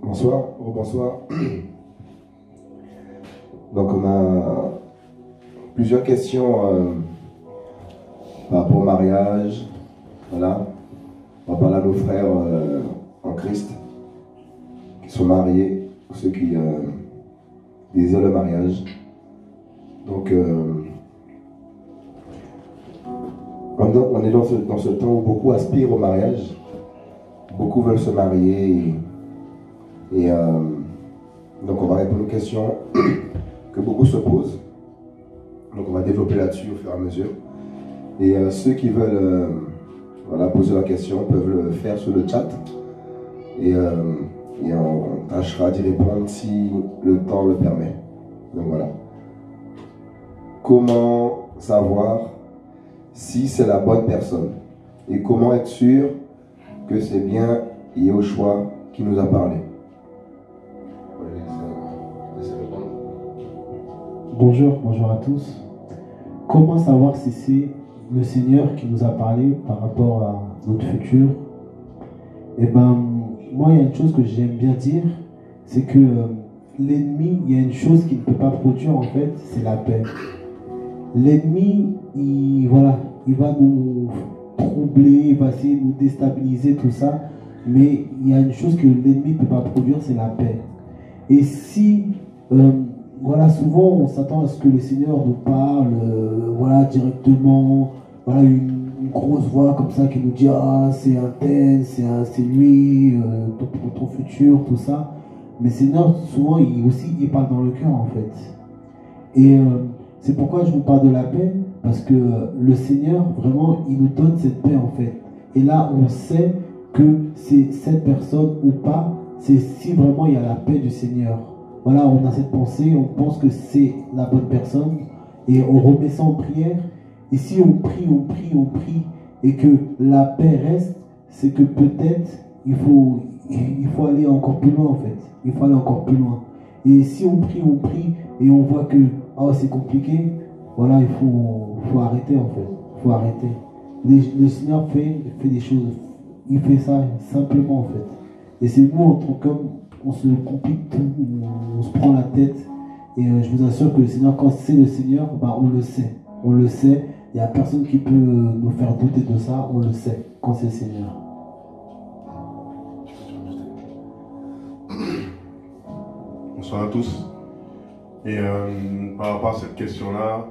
Bonsoir, bonsoir. Donc on a plusieurs questions par rapport au mariage. Voilà. On va parler à nos frères en Christ qui sont mariés, ceux qui désirent le mariage. Donc on est dans ce temps où beaucoup aspirent au mariage. Beaucoup veulent se marier et donc on va répondre aux questions que beaucoup se posent. Donc on va développer là-dessus au fur et à mesure. Et ceux qui veulent voilà, poser leurs questions peuvent le faire sur le chat. Et on tâchera d'y répondre si le temps le permet. Donc voilà. Comment savoir si c'est la bonne personne? Et comment être sûr que c'est bien Yehoshua qui nous a parlé? Bonjour à tous. Comment savoir si c'est le Seigneur qui nous a parlé par rapport à notre futur? Eh ben, moi, il y a une chose que j'aime bien dire, c'est que l'ennemi, il y a une chose qu'il ne peut pas produire en fait, c'est la paix. L'ennemi, il va nous troubler, il va essayer de nous déstabiliser, tout ça, mais il y a une chose que l'ennemi ne peut pas produire, c'est la paix. Et si souvent on s'attend à ce que le Seigneur nous parle directement, une grosse voix comme ça qui nous dit ah c'est un tel, c'est lui, ton futur, tout ça. Mais le Seigneur souvent il parle dans le cœur en fait. Et c'est pourquoi je vous parle de la paix, parce que le Seigneur vraiment il nous donne cette paix en fait. Et là on sait que c'est cette personne ou pas, c'est si vraiment il y a la paix du Seigneur. Voilà, on a cette pensée, on pense que c'est la bonne personne et on remet ça en prière. Et si on prie et que la paix reste, c'est que peut-être il faut aller encore plus loin en fait. Il faut aller encore plus loin. Et si on prie et on voit que c'est compliqué, voilà, il faut arrêter en fait. Il faut arrêter. Le Seigneur fait des choses. Il fait ça simplement en fait. Et c'est nous en tant qu'hommes, on se complique tout, on se prend la tête. Et je vous assure que le Seigneur, quand c'est le Seigneur, on le sait. On le sait. Il n'y a personne qui peut nous faire douter de ça. On le sait quand c'est le Seigneur. Bonsoir à tous. Et par rapport à cette question-là,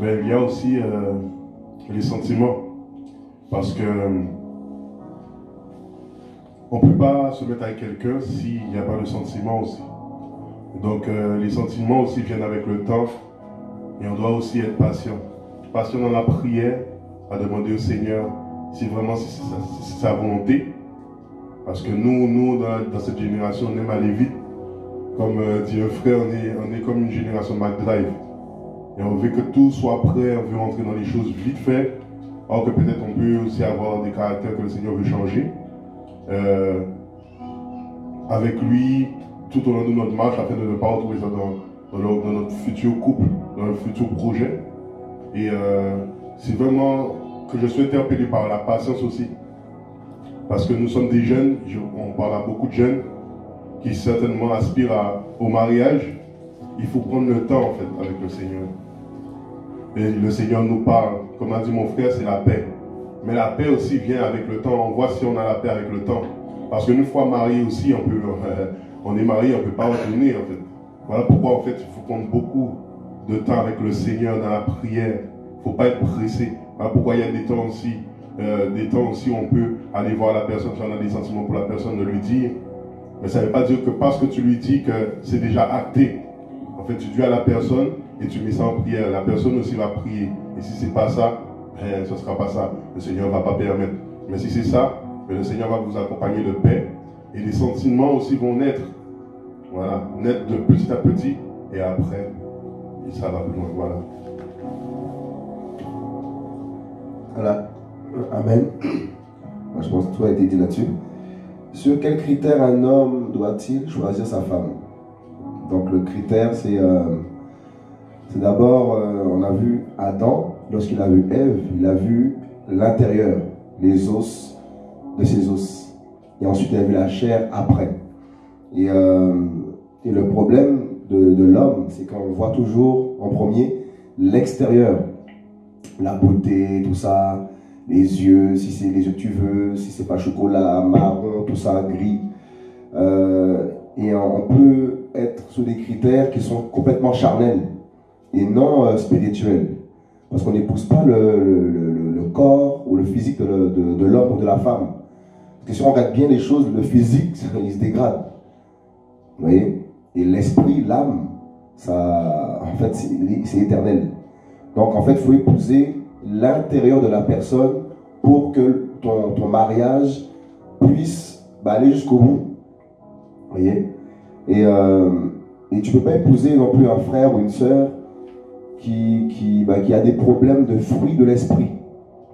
il y a aussi les sentiments. Parce que on ne peut pas se mettre avec quelqu'un s'il n'y a pas de sentiments aussi. Donc les sentiments aussi viennent avec le temps et on doit aussi être patient. Patient dans la prière, à demander au Seigneur si vraiment c'est sa volonté. Parce que nous dans cette génération, on aime aller vite. Comme dit un frère, on est comme une génération McDrive. Et on veut que tout soit prêt, on veut rentrer dans les choses vite fait. Alors que peut-être on peut aussi avoir des caractères que le Seigneur veut changer. Avec lui tout au long de notre marche afin de ne pas retrouver ça dans notre futur couple, dans notre futur projet. Et c'est vraiment que je suis interpellé par la patience aussi. Parce que nous sommes des jeunes, on parle à beaucoup de jeunes qui certainement aspirent au mariage. Il faut prendre le temps en fait avec le Seigneur. Et le Seigneur nous parle, comme a dit mon frère, c'est la paix. Mais la paix aussi vient avec le temps. On voit si on a la paix avec le temps. Parce qu'une fois marié aussi, on est marié, on ne peut pas retourner en fait. Voilà pourquoi en fait il faut prendre beaucoup de temps avec le Seigneur dans la prière. Il ne faut pas être pressé. Voilà pourquoi il y a des temps aussi où on peut aller voir la personne, si on a des sentiments pour la personne, de lui dire. Mais ça ne veut pas dire que parce que tu lui dis que c'est déjà acté. En fait, tu dis à la personne et tu mets ça en prière. La personne aussi va prier. Et si ce n'est pas ça, ce ne sera pas ça. Le Seigneur ne va pas permettre. Mais si c'est ça, le Seigneur va vous accompagner de paix. Et les sentiments aussi vont naître. Voilà, naître de petit à petit. Et après, ça va plus loin. Voilà. Voilà. Amen. Moi, je pense que tout a été dit là-dessus. Sur quels critères un homme doit-il choisir sa femme? Donc le critère, c'est d'abord, on a vu Adam, lorsqu'il a vu Ève, il a vu l'intérieur, les os de ses os. Et ensuite, il a vu la chair après. Et, euh, et le problème de l'homme, c'est qu'on voit toujours en premier l'extérieur. La beauté, tout ça, les yeux, si c'est les yeux que tu veux, si c'est pas chocolat, marron, tout ça, gris. Et on peut être sous des critères qui sont complètement charnels et non spirituels. Parce qu'on n'épouse pas le corps ou le physique de l'homme ou de la femme. Parce que si on regarde bien les choses, le physique, il se dégrade. Vous voyez? Et l'esprit, l'âme, ça, en fait, c'est éternel. Donc, en fait, il faut épouser l'intérieur de la personne pour que ton mariage puisse aller jusqu'au bout. Vous voyez? Et tu ne peux pas épouser non plus un frère ou une sœur qui a des problèmes de fruits de l'esprit.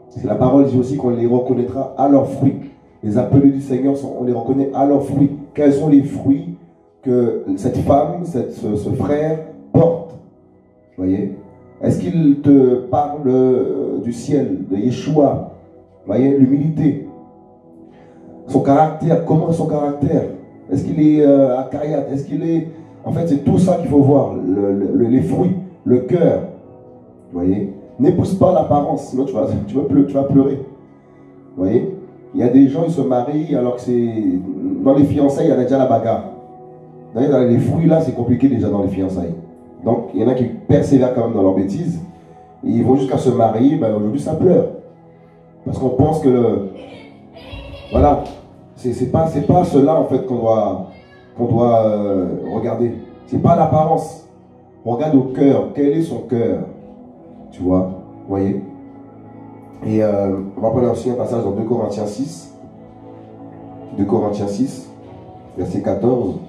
Parce que la parole dit aussi qu'on les reconnaîtra à leurs fruits. Les appelés du Seigneur, on les reconnaît à leurs fruits. Quels sont les fruits que cette femme, ce frère porte? Vous voyez? Est-ce qu'il te parle du ciel, de Yeshua? Vous voyez? L'humilité. Son caractère, comment est son caractère? Est-ce qu'il est acariate? Est-ce qu'il est... En fait, c'est tout ça qu'il faut voir. Les fruits, le cœur. Vous voyez? N'épouse pas l'apparence, sinon tu vas pleurer. Vous voyez? Il y a des gens, ils se marient alors que c'est... Dans les fiançailles, il y a déjà la bagarre. Dans les fruits, là, c'est compliqué déjà dans les fiançailles. Donc, il y en a qui persévèrent quand même dans leurs bêtises. Et ils vont jusqu'à se marier, aujourd'hui, ça pleure. Parce qu'on pense que... Voilà. C'est pas cela, en fait, qu'on doit regarder. C'est pas l'apparence. On regarde au cœur. Quel est son cœur? Tu vois? Vous voyez? Et on va prendre aussi un passage dans 2 Corinthiens 6. 2 Corinthiens 6, verset 14.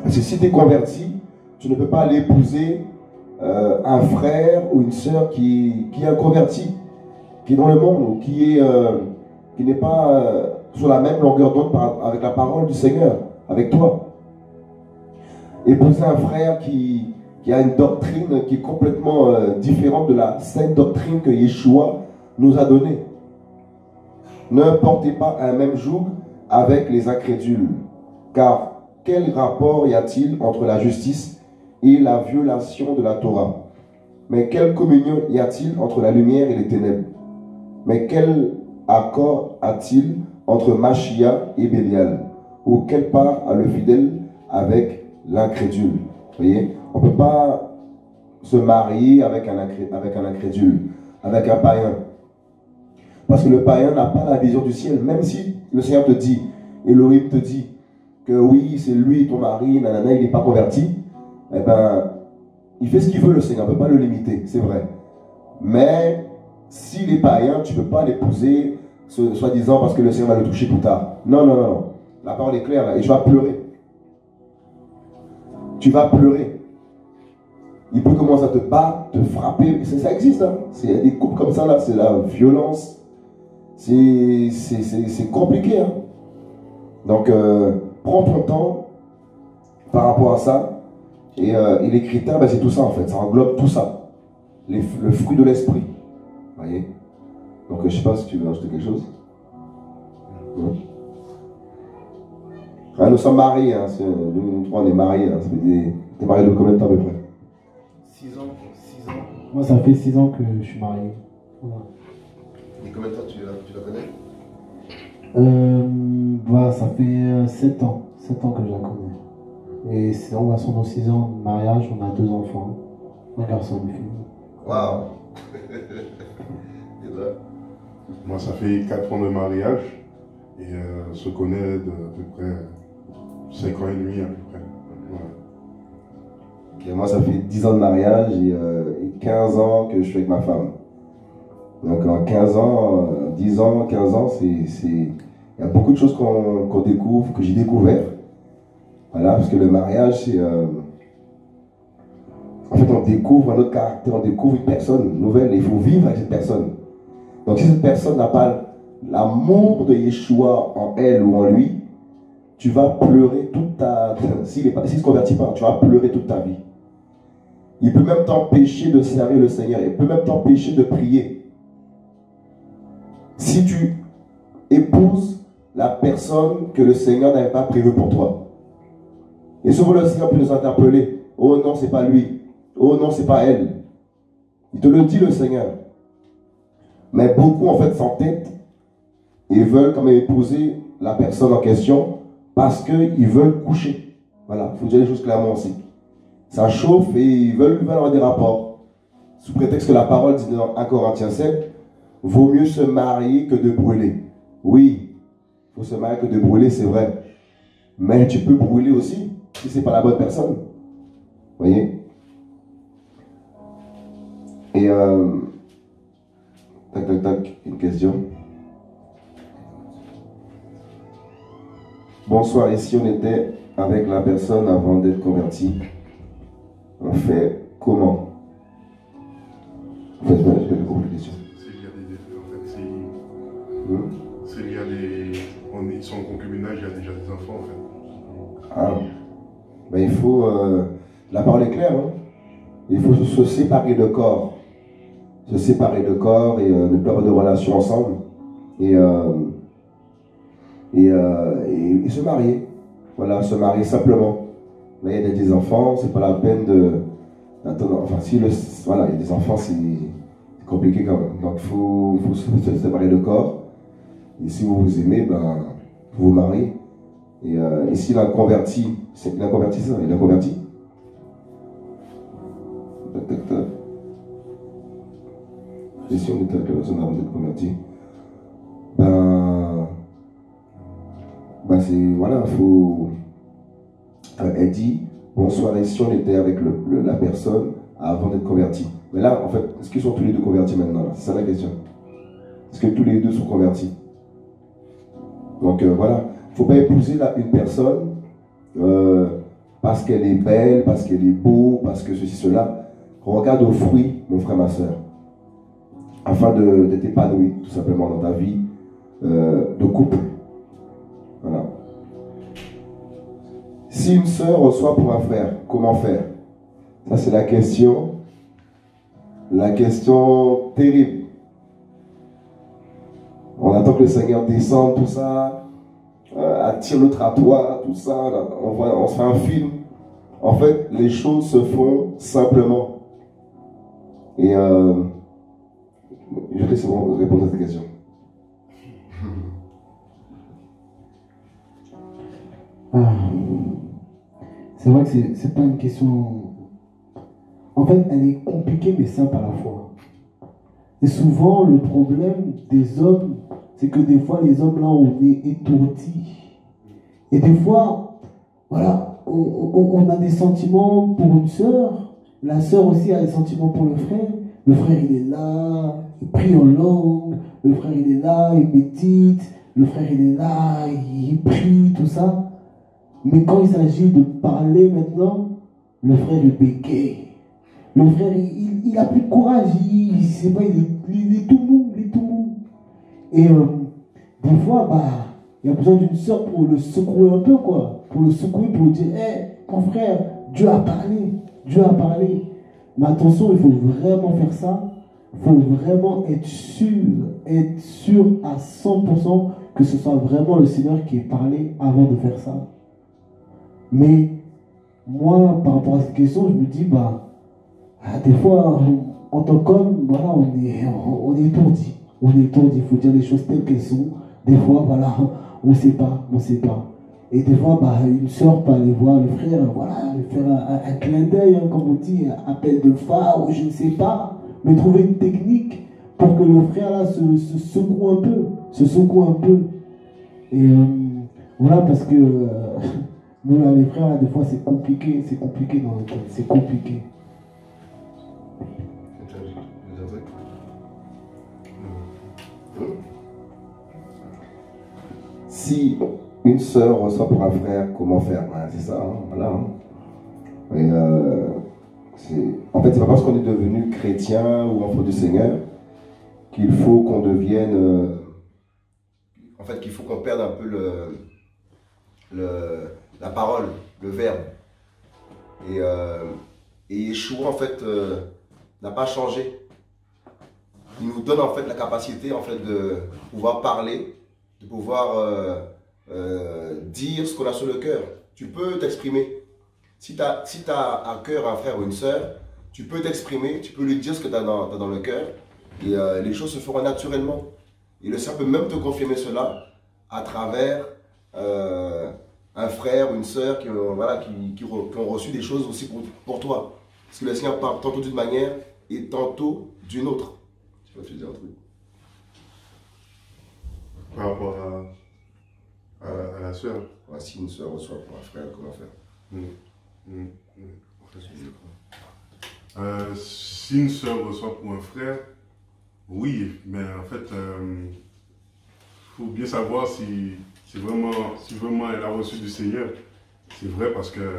Parce que si tu es converti, tu ne peux pas aller épouser un frère ou une sœur qui est un converti, qui est dans le monde, ou qui n'est pas sur la même longueur d'onde avec la parole du Seigneur, avec toi. Épouser un frère qui a une doctrine qui est complètement différente de la sainte doctrine que Yeshua nous a donnée. Ne portez pas un même joug avec les incrédules, car quel rapport y a-t-il entre la justice et la violation de la Torah? Mais quelle communion y a-t-il entre la lumière et les ténèbres? Mais quel accord a-t-il entre Machia et Bélial? Ou quelle part a le fidèle avec l'incrédule? Vous voyez? On ne peut pas se marier avec un incrédule, avec un païen. Parce que le païen n'a pas la vision du ciel. Même si le Seigneur te dit, Elohim te dit, que oui, c'est lui, ton mari, nanana, il n'est pas converti, eh ben, il fait ce qu'il veut, le Seigneur, on ne peut pas le limiter, c'est vrai. Mais, s'il est païen, tu ne peux pas l'épouser, soi-disant, parce que le Seigneur va le toucher plus tard. Non, non, non, non. La parole est claire, là, et tu vas pleurer. Tu vas pleurer. Il peut commencer à te battre, te frapper, ça existe, hein. Il y a des couples comme ça, là, c'est la violence. C'est compliqué, hein. Donc, prends ton temps par rapport à ça. Et les critères, c'est tout ça en fait. Ça englobe tout ça. Le fruit de l'esprit. Vous voyez? Donc, je ne sais pas si tu veux ajouter quelque chose. Ah, nous sommes mariés. Hein, nous trois, on est mariés. Hein, t'es marié de combien de temps à peu près? 6 ans. 6 ans. Moi, ça fait 6 ans que je suis marié. Voilà. Et combien de temps tu la connais? Ça fait 7 ans. 7 ans que je la connais. Et on va sur nos 6 ans de mariage, on a 2 enfants. Un garçon et une fille. Waouh. Moi, ça fait 4 ans de mariage. Et on se connaît de à peu près 5 ans et demi à peu près. Voilà. Okay, moi, ça fait 10 ans de mariage et 15 ans que je suis avec ma femme. Donc en 15 ans, 10 ans, 15 ans, il y a beaucoup de choses qu'on découvre, que j'ai découvert. Voilà, parce que le mariage, c'est... En fait, on découvre un autre caractère, on découvre une personne nouvelle et il faut vivre avec cette personne. Donc si cette personne n'a pas l'amour de Yeshua en elle ou en lui, tu vas pleurer toute ta... S'il ne se convertit pas, tu vas pleurer toute ta vie. Il peut même t'empêcher de servir le Seigneur, il peut même t'empêcher de prier. Si tu épouses la personne que le Seigneur n'avait pas prévue pour toi. Et souvent le Seigneur peut nous interpeller. Oh non, c'est pas lui. Oh non, c'est pas elle. Il te le dit le Seigneur. Mais beaucoup en fait s'entêtent et veulent quand même épouser la personne en question parce qu'ils veulent coucher. Voilà, il faut dire les choses clairement aussi. Ça chauffe et ils veulent avoir des rapports. Sous prétexte que la parole dit dans 1 Corinthiens 7, vaut mieux se marier que de brûler. Oui, il faut se marier que de brûler, c'est vrai. Mais tu peux brûler aussi si ce n'est pas la bonne personne. Vous voyez? Et tac, tac, tac, une question. Bonsoir, et si on était avec la personne avant d'être converti, on fait comment? Je vais comprendre la question. S'il y a des... Ils sont en concubinage, il y a déjà des enfants en fait. Ah. Ben, il faut... la parole est claire, hein? Il faut se séparer de corps. Se séparer de corps et ne plus avoir de relations ensemble. Et se marier. Voilà, se marier simplement. Là, il y a des enfants, c'est pas la peine de... Enfin, si voilà, il y a des enfants, c'est compliqué quand même. Donc, il faut se séparer de corps. Et si vous vous aimez, ben, vous vous mariez. Et s'il a converti, il a converti ça, il a converti. Tac, tac, tac. Et si on était avec la personne avant d'être converti, ben c'est, voilà, faut... Elle dit, bonsoir, et si on était avec la personne avant d'être converti. Mais là, en fait, est-ce qu'ils sont tous les deux convertis maintenant? C'est ça la question. Est-ce que tous les deux sont convertis? Donc voilà, il ne faut pas épouser une personne parce qu'elle est belle, parce qu'elle est beau, parce que ceci, cela. Regarde aux fruits, mon frère, ma soeur, afin d'être épanoui tout simplement dans ta vie de couple. Voilà. Si une sœur reçoit pour un frère, comment faire? Ça, c'est la question terrible. On attend que le Seigneur descende, tout ça, attire l'autre à toi, tout ça, là, on se fait un film. En fait, les choses se font simplement. Et je te laisse répondre à cette question. C'est vrai que c'est pas une question... En fait, elle est compliquée mais simple à la fois. Et souvent, le problème des hommes, c'est que des fois, les hommes là, on est étourdis. Et des fois, voilà, on a des sentiments pour une sœur. La sœur aussi a des sentiments pour le frère. Le frère, il est là, il prie en langue. Le frère, il est là, il médite. Le frère, il est là, il prie, tout ça. Mais quand il s'agit de parler maintenant, le frère, il bégaye. Le frère, il a plus de courage. Il est tout mou, il est tout mou. Et des fois, il y a besoin d'une sœur pour le secouer un peu, quoi. Pour le secouer, pour lui dire, hé, mon frère, Dieu a parlé. Dieu a parlé. Mais attention, il faut vraiment faire ça. Il faut vraiment être sûr à 100% que ce soit vraiment le Seigneur qui ait parlé avant de faire ça. Mais moi, par rapport à cette question, je me dis, des fois, en tant qu'homme, voilà, on est étourdi. On est étourdi, il faut dire les choses telles qu'elles sont. Des fois, voilà, on ne sait pas. Et des fois, une soeur peut aller voir le frère, voilà, lui faire un clin d'œil, hein, comme on dit, un appel de phare, ou je ne sais pas. Mais trouver une technique pour que le frère là se secoue un peu. Et voilà, parce que nous là, les frères, là, des fois, c'est compliqué dans le temps, c'est compliqué. Si une sœur reçoit pour un frère, comment faire? C'est ça, hein, voilà. Et en fait, c'est pas parce qu'on est devenu chrétien ou enfant du Seigneur qu'il faut qu'on devienne... en fait, qu'il faut qu'on perde un peu la parole, le verbe. Et Yeshua, en fait, n'a pas changé. Il nous donne, en fait, la capacité, en fait, de pouvoir parler, de pouvoir dire ce qu'on a sur le cœur. Tu peux t'exprimer. Si tu as, à cœur un frère ou une sœur, tu peux t'exprimer, tu peux lui dire ce que tu as, dans le cœur, et les choses se feront naturellement. Et le Seigneur peut même te confirmer cela à travers un frère ou une sœur qui ont reçu des choses aussi pour toi. Parce que le Seigneur parle tantôt d'une manière et tantôt d'une autre. Je peux te dire un truc. Par rapport à la sœur. Ouais, si une sœur reçoit pour un frère, comment faire? Si une sœur reçoit pour un frère, oui, mais en fait, il faut bien savoir si vraiment elle a reçu du Seigneur. C'est vrai, parce que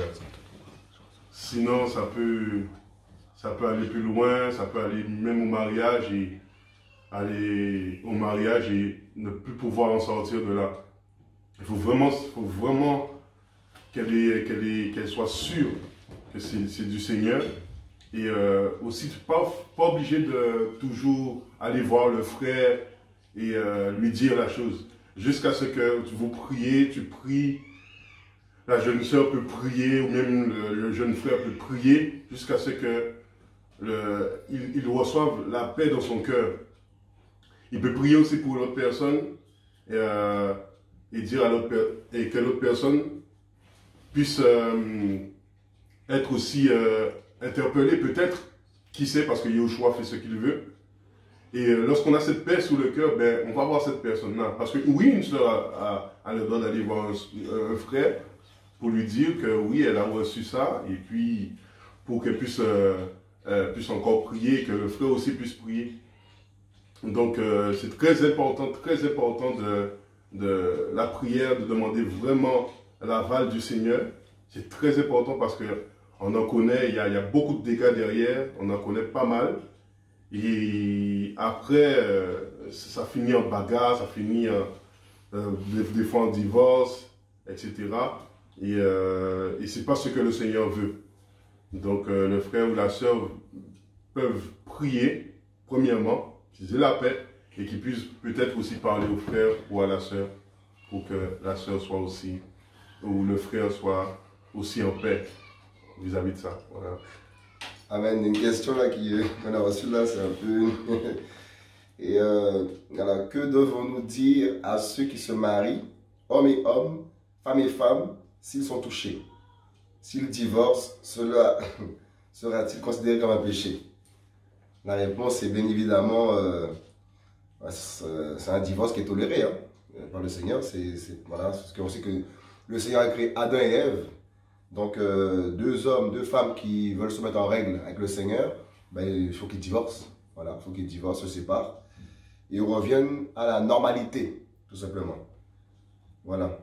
sinon ça peut aller plus loin, ça peut aller même au mariage et ne plus pouvoir en sortir de là. Il faut vraiment qu'elle soit sûre que c'est du Seigneur. Et aussi, pas obligé de toujours aller voir le frère et lui dire la chose. Jusqu'à ce que vous priez, tu pries, la jeune sœur peut prier, ou même le jeune frère peut prier, jusqu'à ce que il reçoive la paix dans son cœur. Il peut prier aussi pour l'autre personne et dire et que l'autre personne puisse être aussi interpellée, peut-être, qui sait, parce que Yahushua fait ce qu'il veut. Et lorsqu'on a cette paix sous le cœur, ben, on va voir cette personne-là. Parce que oui, une soeur a le droit d'aller voir un frère pour lui dire que oui, elle a reçu ça, et puis pour qu'elle puisse encore prier, que le frère aussi puisse prier. Donc c'est très important de la prière, de demander vraiment l'aval du Seigneur. C'est très important parce que on en connaît, il y a beaucoup de dégâts derrière, on en connaît pas mal. Et après, ça finit en bagarre, ça finit des fois en divorce, etc. Et c'est pas ce que le Seigneur veut. Donc le frère ou la sœur peuvent prier, premièrement, qu'ils aient la paix, et qu'ils puissent peut-être aussi parler au frère ou à la sœur, pour que la sœur soit aussi, ou le frère soit aussi en paix vis-à-vis de ça. Voilà. Amen. Une question là qu'on a reçue là, c'est un peu... Et alors, que devons-nous dire à ceux qui se marient, hommes et hommes, femmes et femmes, s'ils sont touchés? S'ils divorcent, cela sera-t-il considéré comme un péché? La réponse est bien évidemment, c'est un divorce qui est toléré par le Seigneur. Voilà, parce qu'on sait que le Seigneur a créé Adam et Ève. Donc, deux hommes, deux femmes qui veulent se mettre en règle avec le Seigneur, ben, il faut qu'ils divorcent. Voilà, il faut qu'ils divorcent, se séparent et reviennent à la normalité, tout simplement. Voilà.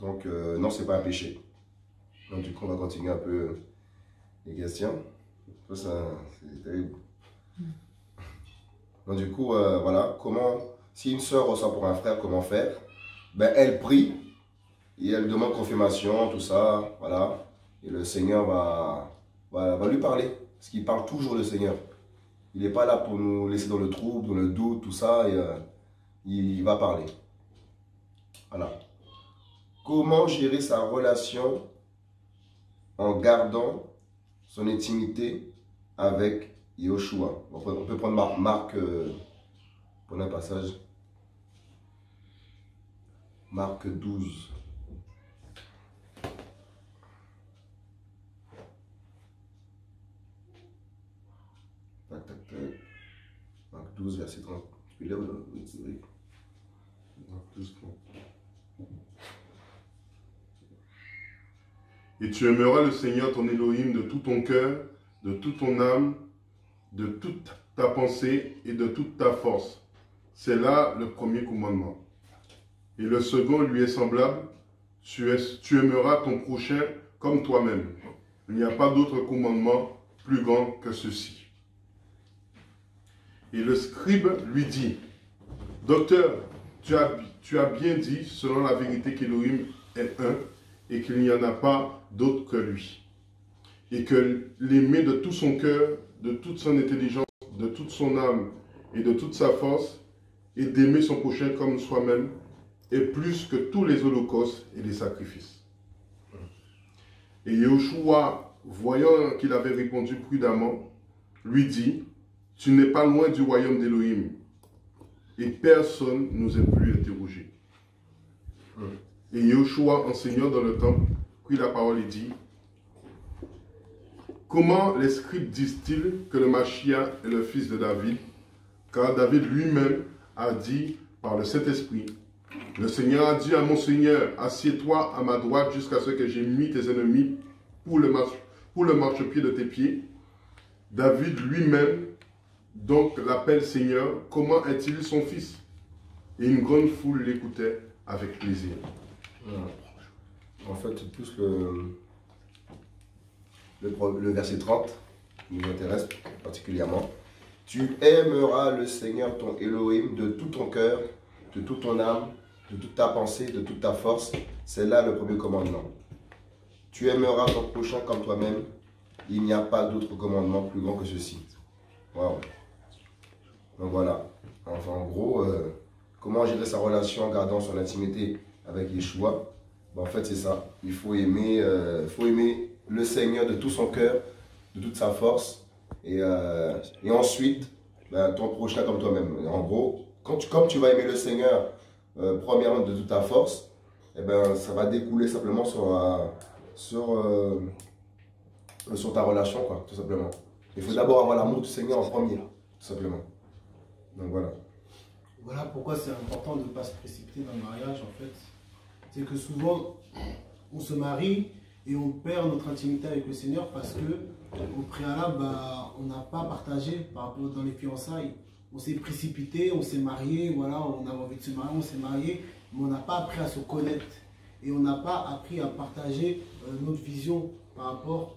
Donc, non, ce n'est pas un péché. Donc, du coup, on va continuer un peu les questions. Ça, c'est terrible. Donc, du coup, voilà, si une sœur reçoit pour un frère, comment faire? Ben, elle prie. Et elle demande confirmation, tout ça, voilà. Et le Seigneur va lui parler. Parce qu'il parle toujours, le Seigneur. Il n'est pas là pour nous laisser dans le trouble, dans le doute, tout ça. Et, il va parler. Voilà. Comment gérer sa relation en gardant son intimité avec Yahushua? On peut prendre Marc pour un passage. Marc 12. Marc 12, verset 30. Tu peux lire le Marc 12, 30. Et tu aimeras le Seigneur ton Elohim de tout ton cœur, de toute ton âme, de toute ta pensée et de toute ta force. C'est là le premier commandement. Et le second lui est semblable. Tu aimeras ton prochain comme toi-même. Il n'y a pas d'autre commandement plus grand que ceci. Et le scribe lui dit, « Docteur, tu as bien dit, selon la vérité, qu'Élohim est un, et qu'il n'y en a pas d'autre que lui. Et que l'aimer de tout son cœur, de toute son intelligence, de toute son âme et de toute sa force, et d'aimer son prochain comme soi-même, est plus que tous les holocaustes et les sacrifices. Et Yoshua, voyant qu'il avait répondu prudemment, lui dit, tu n'es pas loin du royaume d'Élohim. Et personne n'osait plus interroger. Et Yoshua, enseignant dans le temple, prit la parole et dit, comment les scribes disent-ils que le Mashiach est le fils de David? Car David lui-même a dit par le Saint-Esprit, le Seigneur a dit à mon Seigneur, assieds-toi à ma droite jusqu'à ce que j'ai mis tes ennemis pour le marchepied de tes pieds. David lui-même donc l'appelle Seigneur. Comment est-il son fils? Et une grande foule l'écoutait avec plaisir. En fait, c'est plus le verset 30 qui nous intéresse particulièrement. Tu aimeras le Seigneur ton Elohim de tout ton cœur, de toute ton âme, de toute ta pensée, de toute ta force. C'est là le premier commandement. Tu aimeras ton prochain comme toi-même. Il n'y a pas d'autre commandement plus grand que ceci. Wow. Donc voilà. Enfin, en gros, comment gérer sa relation en gardant son intimité avec Yeshua? Ben, en fait, c'est ça. Il faut aimer le Seigneur de tout son cœur, de toute sa force. Et ensuite, ben, ton prochain comme toi-même. En gros, comme tu vas aimer le Seigneur, premièrement de toute ta force, eh ben, ça va découler simplement sur ta relation, quoi, tout simplement. Il faut d'abord avoir l'amour du Seigneur en premier, tout simplement. Donc voilà. Voilà pourquoi c'est important de ne pas se précipiter dans le mariage, en fait. C'est que souvent, on se marie et on perd notre intimité avec le Seigneur parce que, au préalable, bah, on n'a pas partagé par rapport dans les fiançailles. On s'est précipité, on s'est marié, voilà, on avait envie de se marier, on s'est marié, mais on n'a pas appris à se connaître. Et on n'a pas appris à partager notre vision par rapport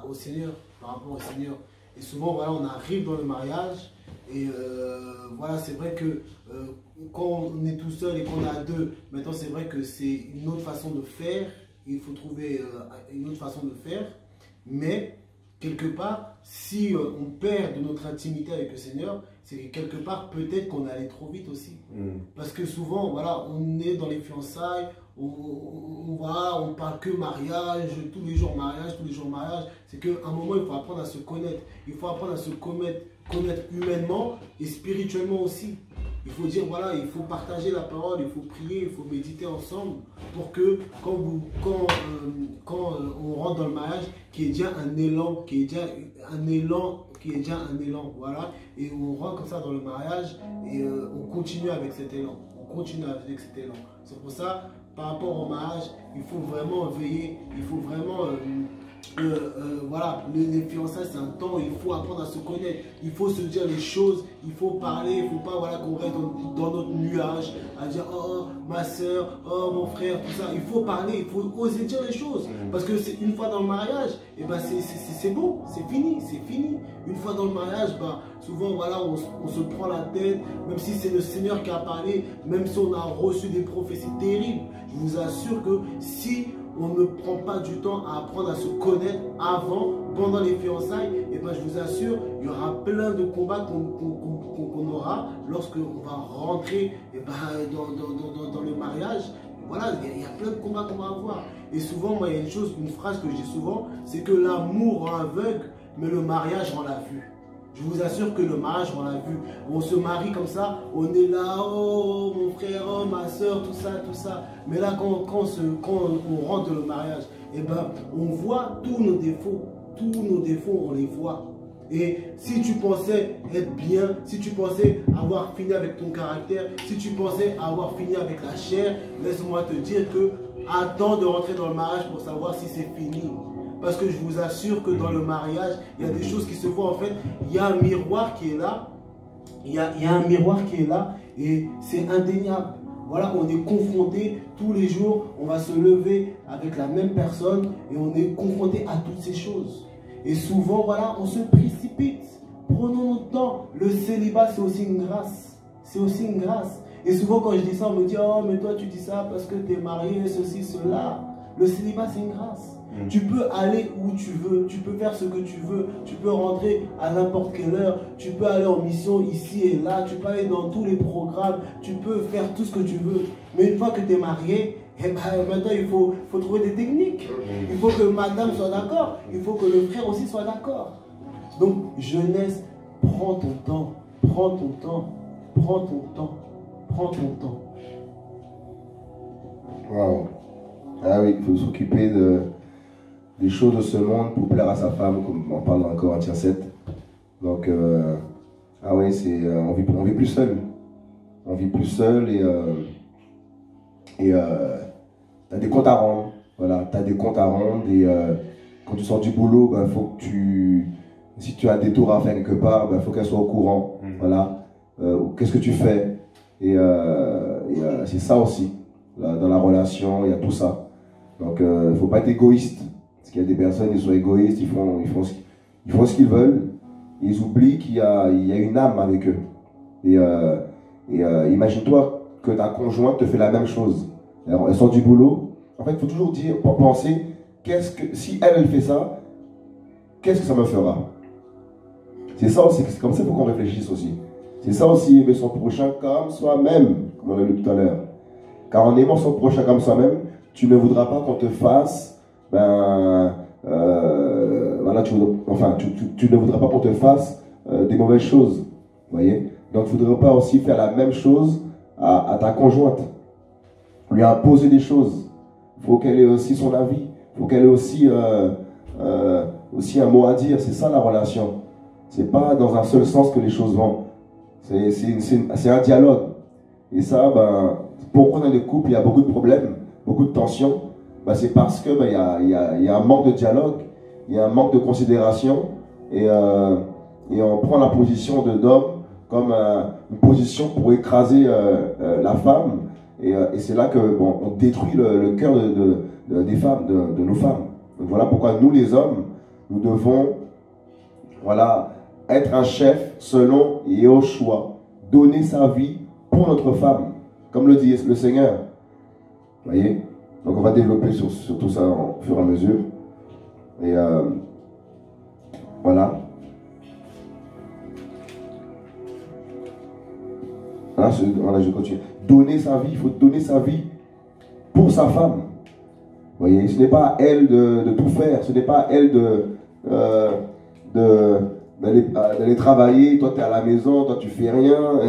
au Seigneur, Et souvent, voilà, on arrive dans le mariage et voilà, c'est vrai que quand on est tout seul et qu'on est à deux, maintenant c'est vrai que c'est une autre façon de faire. Il faut trouver une autre façon de faire. Mais quelque part, si on perd de notre intimité avec le Seigneur, c'est que quelque part, peut-être qu'on est allé trop vite aussi. Parce que souvent, voilà, on est dans les fiançailles, on parle que mariage, tous les jours mariage. C'est qu'à un moment, il faut apprendre à se connaître. Il faut apprendre à se connaître humainement et spirituellement aussi. Il faut dire, voilà, il faut partager la parole, il faut prier, il faut méditer ensemble pour que quand on rentre dans le mariage, qu'il y ait déjà un élan, voilà. Et on rentre comme ça dans le mariage et on continue avec cet élan. C'est pour ça, par rapport au mariage, il faut vraiment veiller, il faut vraiment... voilà, les fiançailles c'est un temps où il faut apprendre à se connaître, il faut se dire les choses, il faut parler, il ne faut pas voilà, qu'on reste dans notre nuage à dire oh ma soeur, oh mon frère, tout ça. Il faut parler, il faut oser dire les choses parce que c'est une fois dans le mariage, et ben c'est bon, c'est fini. Une fois dans le mariage, ben, souvent voilà, on se prend la tête, même si c'est le Seigneur qui a parlé, même si on a reçu des prophéties terribles. Je vous assure que si on ne prend pas du temps à apprendre à se connaître avant, pendant les fiançailles, et ben je vous assure, il y aura plein de combats qu'on aura lorsqu'on va rentrer et ben, dans le mariage. Voilà, il y a plein de combats qu'on va avoir. Et souvent, moi, il y a une phrase que je dis souvent, c'est que l'amour rend aveugle, mais le mariage rend la vue. Je vous assure que le mariage, on l'a vu. On se marie comme ça, on est là, oh mon frère, oh ma soeur, tout ça. Mais là, quand on rentre dans le mariage, eh ben, on voit tous nos défauts. Tous nos défauts, on les voit. Et si tu pensais être bien, si tu pensais avoir fini avec ton caractère, si tu pensais avoir fini avec la chair, laisse-moi te dire que attends de rentrer dans le mariage pour savoir si c'est fini. Parce que je vous assure que dans le mariage, il y a des choses qui se voient. En fait, il y a un miroir qui est là. Il y a un miroir qui est là et c'est indéniable. Voilà, on est confronté tous les jours. On va se lever avec la même personne et on est confronté à toutes ces choses. Et souvent, voilà, on se précipite. Prenons notre temps. Le célibat, c'est aussi une grâce. C'est aussi une grâce. Et souvent, quand je dis ça, on me dit « Oh, mais toi, tu dis ça parce que tu es marié, ceci, cela. » Le célibat, c'est une grâce. Tu peux aller où tu veux, tu peux faire ce que tu veux, tu peux rentrer à n'importe quelle heure, tu peux aller en mission ici et là, tu peux aller dans tous les programmes, tu peux faire tout ce que tu veux. Mais une fois que tu es marié, eh ben, maintenant il faut trouver des techniques. Il faut que madame soit d'accord, il faut que le frère aussi soit d'accord. Donc, jeunesse, prends ton temps, prends ton temps, prends ton temps, prends ton temps. Waouh. Ah oui, il faut s'occuper des choses de ce monde pour plaire à sa femme, comme on parle dans Corinthiens 7. Donc, ah oui, on vit plus seul. On vit plus seul et tu as des comptes à rendre. Voilà, tu as des comptes à rendre et quand tu sors du boulot, ben, faut que si tu as des tours à faire quelque part, il faut qu'elle soit au courant. Voilà, qu'est-ce que tu fais? Et c'est ça aussi. Là, dans la relation, il y a tout ça. Donc, il ne faut pas être égoïste. Parce qu'il y a des personnes qui sont égoïstes, ils font ce qu'ils veulent. Ils oublient qu'il y a une âme avec eux. Et imagine-toi que ta conjointe te fait la même chose. Alors, elle sort du boulot. En fait, il faut toujours penser, si elle fait ça, qu'est-ce que ça me fera? C'est ça aussi, c'est comme ça qu'il faut qu'on réfléchisse aussi. C'est ça aussi, aimer son prochain comme soi-même, comme on l'a lu tout à l'heure. Car en aimant son prochain comme soi-même, tu ne voudras pas qu'on te fasse, voilà, tu ne voudras pas qu'on te fasse des mauvaises choses. Vous voyez? Donc, il ne faudrait pas aussi faire la même chose à ta conjointe. Lui imposer des choses. Il faut qu'elle ait aussi son avis. Il faut qu'elle ait aussi un mot à dire. C'est ça la relation. C'est pas dans un seul sens que les choses vont. C'est un dialogue. Et ça, pourquoi dans les couples il y a beaucoup de problèmes, beaucoup de tensions? C'est parce que il y a un manque de dialogue, il y a un manque de considération, et on prend la position d'homme comme une position pour écraser la femme, et c'est là que on détruit le cœur des femmes, de nos femmes. Donc voilà pourquoi nous les hommes, nous devons être un chef selon et au choix, donner sa vie pour notre femme, comme le dit le Seigneur. Vous voyez? Donc on va développer sur tout ça au fur et à mesure. Et voilà. Voilà, je continue. Donner sa vie, il faut donner sa vie pour sa femme. Vous voyez, ce n'est pas à elle de tout faire, ce n'est pas à elle d'aller travailler, toi tu es à la maison, toi tu fais rien.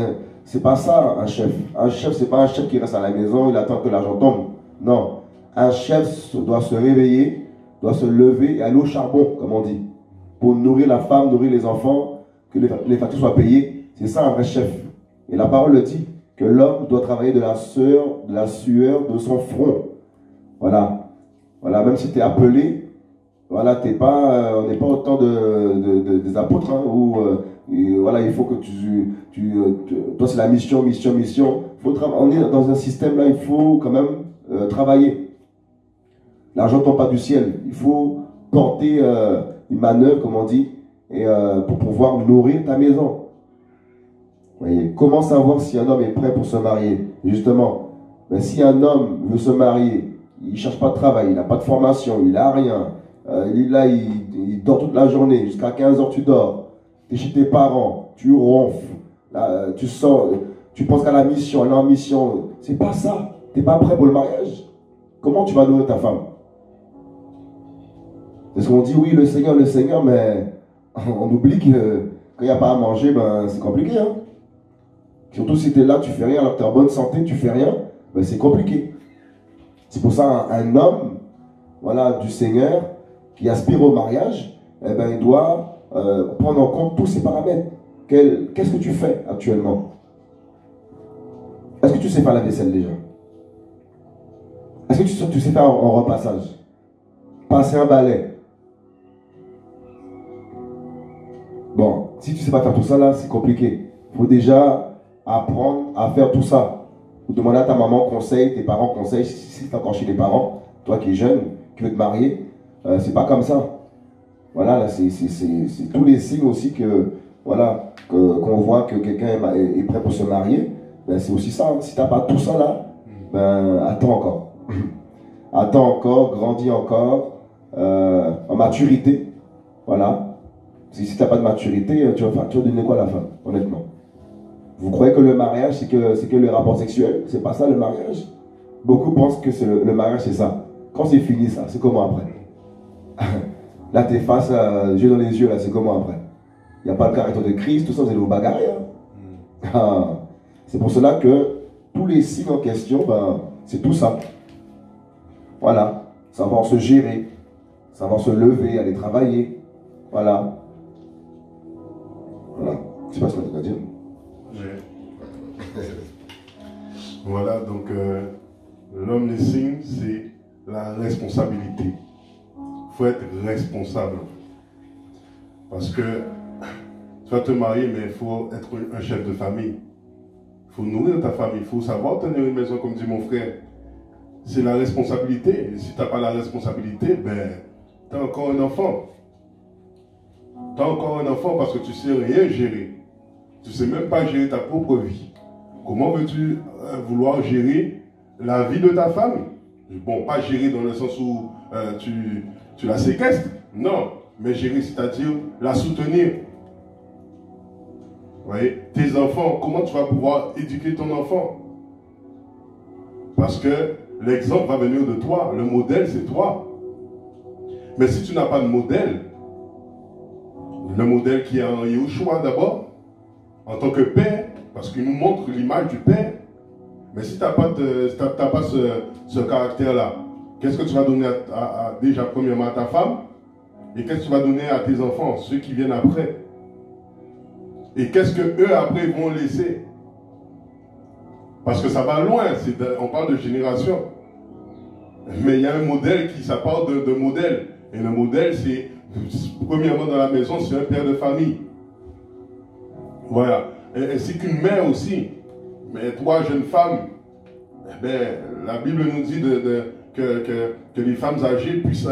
C'est pas ça un chef. Un chef, c'est pas un chef qui reste à la maison, il attend que l'argent tombe. Non. Un chef doit se réveiller, doit se lever et aller au charbon, comme on dit, pour nourrir la femme, nourrir les enfants, que les factures soient payées. C'est ça un vrai chef. Et la parole le dit, que l'homme doit travailler de la sueur de son front. Voilà. Voilà, même si tu es appelé, voilà, on n'est pas autant des apôtres, hein, où voilà, il faut que toi c'est la mission. On est dans un système là, il faut quand même travailler. L'argent ne tombe pas du ciel. Il faut porter une manœuvre, comme on dit, et pour pouvoir nourrir ta maison. Vous voyez, comment savoir si un homme est prêt pour se marier? Justement, si un homme veut se marier, il ne cherche pas de travail, il n'a pas de formation, il n'a rien. Il dort toute la journée, jusqu'à 15 heures tu dors. Tu es chez tes parents, tu ronfles, tu penses qu'à la mission, à l'ambition. C'est pas ça. Tu n'es pas prêt pour le mariage. Comment tu vas nourrir ta femme? Parce qu'on dit oui, le Seigneur, mais on oublie que quand il n'y a pas à manger, c'est compliqué. Hein? Surtout si tu es là, tu fais rien, alors que tu es en bonne santé, tu fais rien, c'est compliqué. C'est pour ça un homme, voilà, du Seigneur, qui aspire au mariage, il doit prendre en compte tous ces paramètres. Qu'est-ce que tu fais actuellement? Est-ce que tu sais faire la vaisselle déjà? Est-ce que tu sais faire un repassage? Passer un balai? Bon, si tu ne sais pas faire tout ça là, c'est compliqué. Il faut déjà apprendre à faire tout ça. Ou demander à ta maman conseil, tes parents conseil, si tu es encore chez les parents, toi qui es jeune, qui veux te marier, c'est pas comme ça. Voilà, là, c'est tous les signes aussi que, voilà, qu'on voit que quelqu'un est prêt pour se marier. C'est aussi ça. Si tu n'as pas tout ça là, attends encore. attends encore, grandis encore, en maturité. Voilà. Si tu n'as pas de maturité, tu vas donner quoi à la fin, honnêtement? Vous croyez que le mariage, c'est que le rapport sexuel? C'est pas ça le mariage. Beaucoup pensent que le mariage, c'est ça. Quand c'est fini, ça, c'est comment après? Là, t'es face, yeux dans les yeux, là, c'est comment après? Il n'y a pas le caractère de Christ, tout ça, vous allez vous bagarrer. Hein? C'est pour cela que tous les signes en question, ben, c'est tout ça. Voilà. Savoir se gérer, savoir se lever, aller travailler. Voilà. Voilà. Je sais pas ce que tu as dit. Voilà, donc l'homme des signes, c'est la responsabilité. Il faut être responsable. Parce que tu vas te marier, mais il faut être un chef de famille. Il faut nourrir ta famille. Il faut savoir tenir une maison, comme dit mon frère. C'est la responsabilité. Et si tu n'as pas la responsabilité, ben, tu es encore un enfant. Tu es encore un enfant parce que tu ne sais rien gérer. Tu ne sais même pas gérer ta propre vie. Comment veux-tu vouloir gérer la vie de ta femme? Bon, pas gérer dans le sens où tu la séquestres. Non, mais gérer, c'est-à-dire la soutenir. Vous voyez, tes enfants, comment tu vas pouvoir éduquer ton enfant? Parce que l'exemple va venir de toi. Le modèle, c'est toi. Mais si tu n'as pas de modèle, le modèle qui est en Yahushua d'abord, en tant que père, parce qu'il nous montre l'image du père, mais si tu n'as pas, ce caractère-là, qu'est-ce que tu vas donner déjà premièrement à ta femme? Et qu'est-ce que tu vas donner à tes enfants, ceux qui viennent après? Et qu'est-ce que eux après vont laisser? Parce que ça va loin, on parle de génération. Mais il y a un modèle ça parle de modèle. Et le modèle, c'est, premièrement dans la maison, c'est un père de famille. Voilà. Ainsi qu'une mère aussi. Mais toi, jeune femme, eh bien, la Bible nous dit que les femmes âgées puissent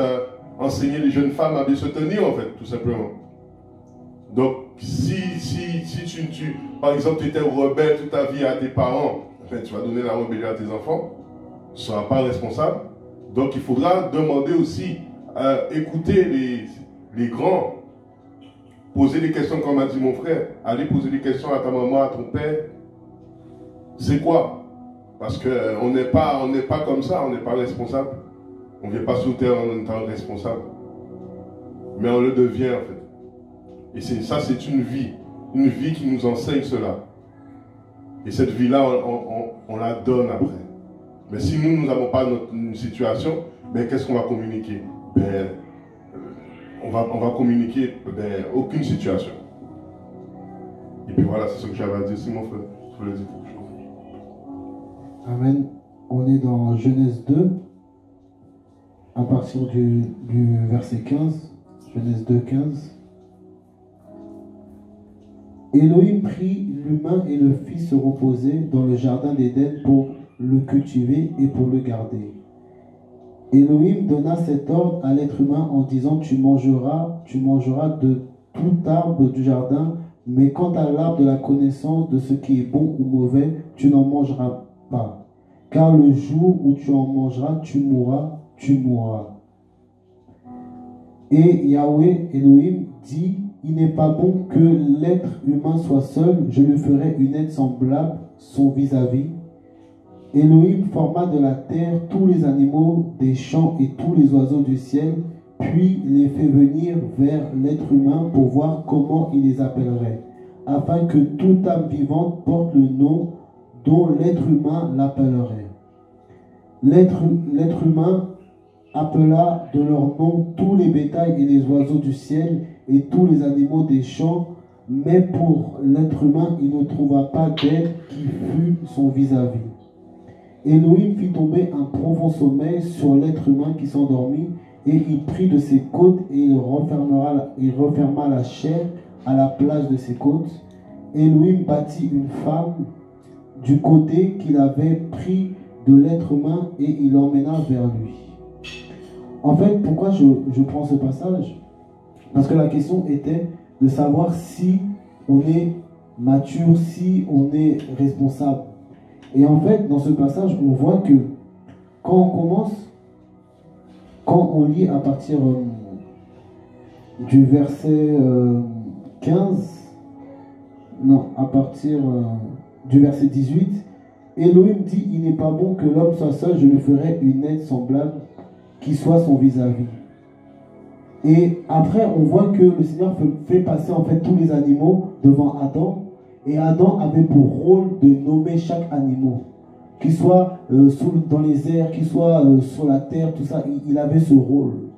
enseigner les jeunes femmes à bien se tenir, en fait, tout simplement. Donc, si par exemple, tu étais rebelle toute ta vie à tes parents, enfin, tu vas donner la rébellion à tes enfants, tu ne seras pas responsable. Donc, il faudra demander aussi, écouter les grands, poser des questions, comme a dit mon frère, aller poser des questions à ta maman, à ton père. C'est quoi? Parce qu'on n'est pas comme ça, on n'est pas responsable. On ne vient pas sous terre en étant responsable. Mais on le devient en fait. Et ça, c'est une vie qui nous enseigne cela. Et cette vie-là, on la donne après. Mais si nous n'avons pas une situation, ben, qu'est-ce qu'on va communiquer? Ben, on va communiquer aucune situation. Et puis voilà, c'est ce que j'avais à dire. Si mon frère, je voulais dire quelque chose. Amen. On est dans Genèse 2, à partir du verset 15. Genèse 2, 15. Elohim prit l'humain et le fit se reposer dans le jardin d'Éden pour le cultiver et pour le garder. Elohim donna cet ordre à l'être humain en disant: tu mangeras de tout arbre du jardin, mais quant à l'arbre de la connaissance de ce qui est bon ou mauvais, tu n'en mangeras pas. Car le jour où tu en mangeras, tu mourras. Et Yahweh Elohim dit: il n'est pas bon que l'être humain soit seul, je lui ferai une aide semblable, son vis-à-vis. Elohim forma de la terre tous les animaux des champs et tous les oiseaux du ciel, puis les fait venir vers l'être humain pour voir comment il les appellerait, afin que toute âme vivante porte le nom dont l'être humain l'appellerait. L'être humain appela de leur nom tous les bétails et les oiseaux du ciel et tous les animaux des champs, mais pour l'être humain, il ne trouva pas d'aide qui fût son vis-à-vis. Elohim fit tomber un profond sommeil sur l'être humain qui s'endormit, et il prit de ses côtes et il referma la chair à la place de ses côtes. Elohim bâtit une femme du côté qu'il avait pris de l'être humain et il l'emmena vers lui. En fait, pourquoi je prends ce passage? Parce que la question était de savoir si on est mature, si on est responsable. Et en fait, dans ce passage, on voit que quand on commence quand on lit à partir du verset 15, non, à partir du verset 18, Elohim dit, il n'est pas bon que l'homme soit seul, je lui ferai une aide semblable qui soit son vis-à-vis. Et après, on voit que le Seigneur fait passer en fait tous les animaux devant Adam. Et Adam avait pour rôle de nommer chaque animal. Qu'il soit dans les airs, qu'il soit sur la terre, tout ça, il avait ce rôle.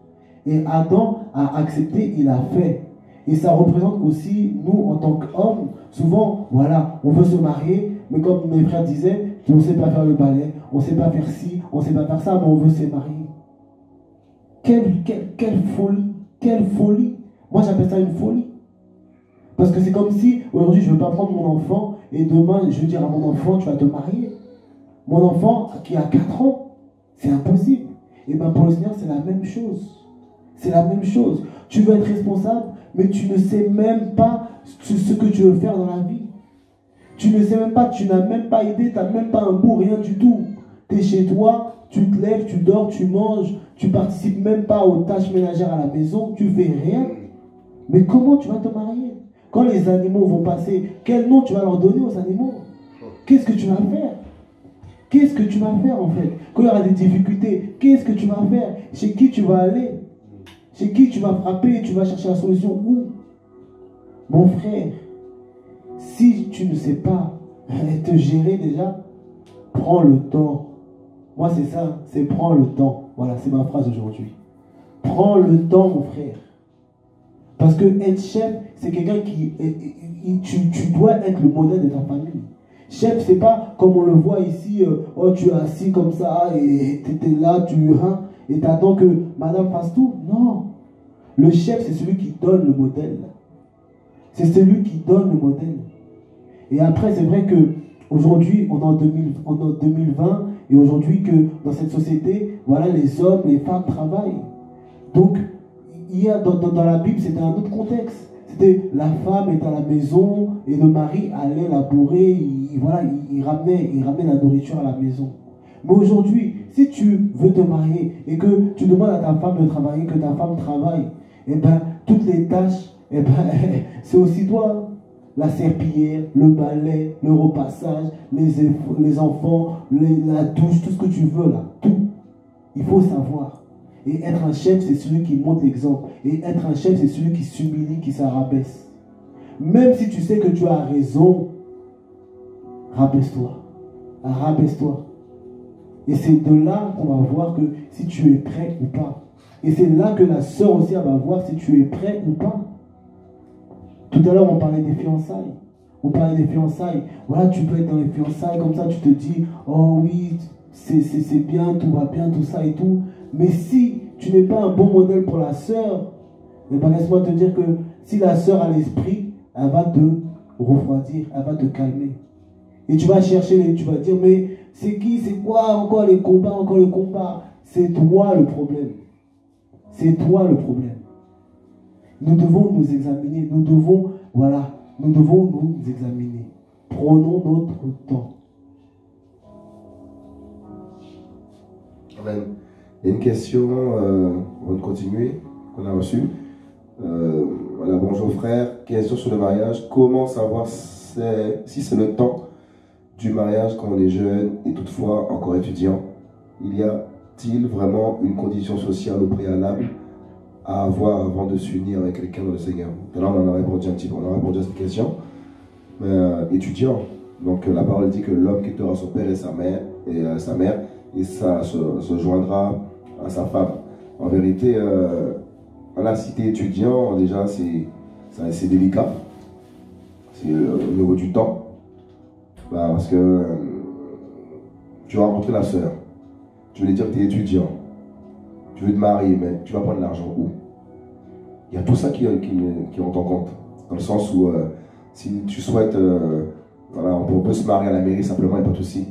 Et Adam a accepté, il a fait. Et ça représente aussi, nous, en tant qu'hommes, souvent, voilà, on veut se marier, mais comme mes frères disaient, on ne sait pas faire le balai, on ne sait pas faire ci, on ne sait pas faire ça, mais on veut se marier. Quelle folie, quelle folie. Moi, j'appelle ça une folie. Parce que c'est comme si, aujourd'hui, je ne veux pas prendre mon enfant, et demain, je veux dire à mon enfant, tu vas te marier. Mon enfant, qui a 4 ans, c'est impossible. Et bien pour le Seigneur, c'est la même chose. C'est la même chose. Tu veux être responsable, mais tu ne sais même pas ce que tu veux faire dans la vie. Tu ne sais même pas, tu n'as même pas idée, tu n'as même pas un bout, rien du tout. Tu es chez toi, tu te lèves, tu dors, tu manges, tu participes même pas aux tâches ménagères à la maison, tu fais rien. Mais comment tu vas te marier? Quand les animaux vont passer, quel nom tu vas leur donner aux animaux? Qu'est-ce que tu vas faire? Qu'est-ce que tu vas faire en fait? Quand il y aura des difficultés, qu'est-ce que tu vas faire? Chez qui tu vas aller? Chez qui tu vas frapper? Tu vas chercher la solution où? Mon frère, si tu ne sais pas te gérer déjà, prends le temps. Moi c'est ça, c'est prends le temps. Voilà, c'est ma phrase aujourd'hui. Prends le temps mon frère. Parce que être chef, c'est quelqu'un qui... Tu dois être le modèle de ta famille. Chef, c'est pas comme on le voit ici, oh tu es assis comme ça et tu es là, et tu attends que madame fasse tout. Non. Le chef, c'est celui qui donne le modèle. C'est celui qui donne le modèle. Et après, c'est vrai que aujourd'hui, on est en 2020, et aujourd'hui que dans cette société, voilà, les hommes, les femmes travaillent. Donc, il y a dans la Bible, c'était un autre contexte. C'était la femme était à la maison et le mari allait labourer, il ramenait la nourriture à la maison. Mais aujourd'hui, si tu veux te marier et que tu demandes à ta femme de travailler, que ta femme travaille, et bien toutes les tâches, et ben c'est aussi toi. La serpillière, le balai, le repassage, les enfants, la douche, tout ce que tu veux là, tout. Il faut savoir. Et être un chef, c'est celui qui montre l'exemple. Et être un chef, c'est celui qui s'humilie, qui s'arabaisse. Même si tu sais que tu as raison, rabaisse-toi. Rabaisse-toi. Et c'est de là qu'on va voir que si tu es prêt ou pas. Et c'est là que la sœur aussi va voir si tu es prêt ou pas. Tout à l'heure, on parlait des fiançailles. On parlait des fiançailles. Voilà, tu peux être dans les fiançailles, comme ça, tu te dis, oh oui, c'est bien, tout va bien, tout ça et tout. Mais si tu n'es pas un bon modèle pour la sœur, eh ben laisse-moi te dire que si la sœur a l'esprit, elle va te refroidir, elle va te calmer. Et tu vas chercher, tu vas dire, mais c'est qui, c'est quoi, encore les combats. C'est toi le problème. C'est toi le problème. Nous devons nous examiner, nous devons nous examiner. Prenons notre temps. Amen. Il y a une question, on va continuer, qu'on a reçue. Voilà, bonjour frère, question sur le mariage. Comment savoir si c'est le temps du mariage quand on est jeune et toutefois encore étudiant? Il y a-t-il vraiment une condition sociale au préalable à avoir avant de s'unir avec quelqu'un dans le Seigneur? Alors on en a répondu un petit peu, on a répondu à cette question. Étudiant, donc la parole dit que l'homme quittera son père et sa mère, et ça se joindra à sa femme. En vérité, voilà, si tu es étudiant, déjà c'est délicat. C'est au niveau du temps. Parce que tu vas rencontrer la sœur. Tu veux lui dire que tu es étudiant. Tu veux te marier, mais tu vas prendre l'argent où? Il y a tout ça qui rentre en compte. Dans le sens où si tu souhaites, voilà, on peut se marier à la mairie simplement, il n'y a pas de souci.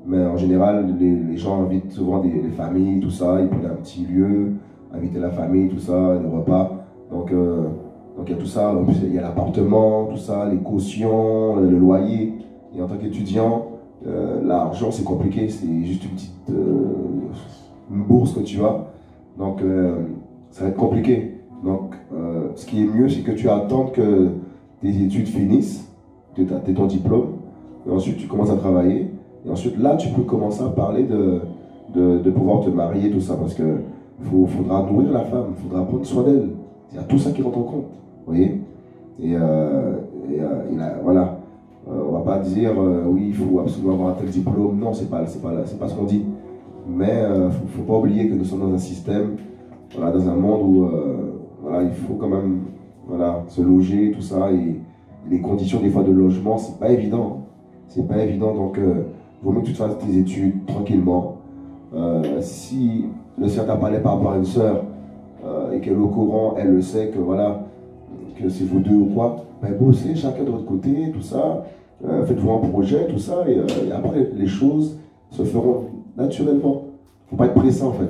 Mais en général, les gens invitent souvent les familles, tout ça, ils prennent un petit lieu, inviter la famille, tout ça, les repas. Donc il y a tout ça, il y a l'appartement, tout ça, les cautions, le loyer. Et en tant qu'étudiant, l'argent c'est compliqué, c'est juste une petite une bourse que tu as. Donc, ça va être compliqué. Donc, ce qui est mieux, c'est que tu attendes que tes études finissent, que tu aies ton diplôme, et ensuite tu commences à travailler. Et ensuite, là, tu peux commencer à parler de pouvoir te marier, tout ça, parce que faudra nourrir la femme, il faudra prendre soin d'elle. Il y a tout ça qui rentre en compte, vous voyez. Voilà. On va pas dire, oui, il faut absolument avoir un tel diplôme. Non, c'est pas ce qu'on dit. Mais faut pas oublier que nous sommes dans un système, voilà, dans un monde où voilà, il faut quand même, voilà, se loger, tout ça, et les conditions des fois de logement, c'est pas évident. C'est pas évident, donc vaut mieux que tu te fasses tes études tranquillement. Si le Seigneur t'a parlé par rapport à une sœur et qu'elle est au courant, elle le sait que voilà, que c'est vous deux ou quoi, ben bossez chacun de votre côté, tout ça, faites-vous un projet, tout ça, et après les choses se feront naturellement. Faut pas être pressé en fait.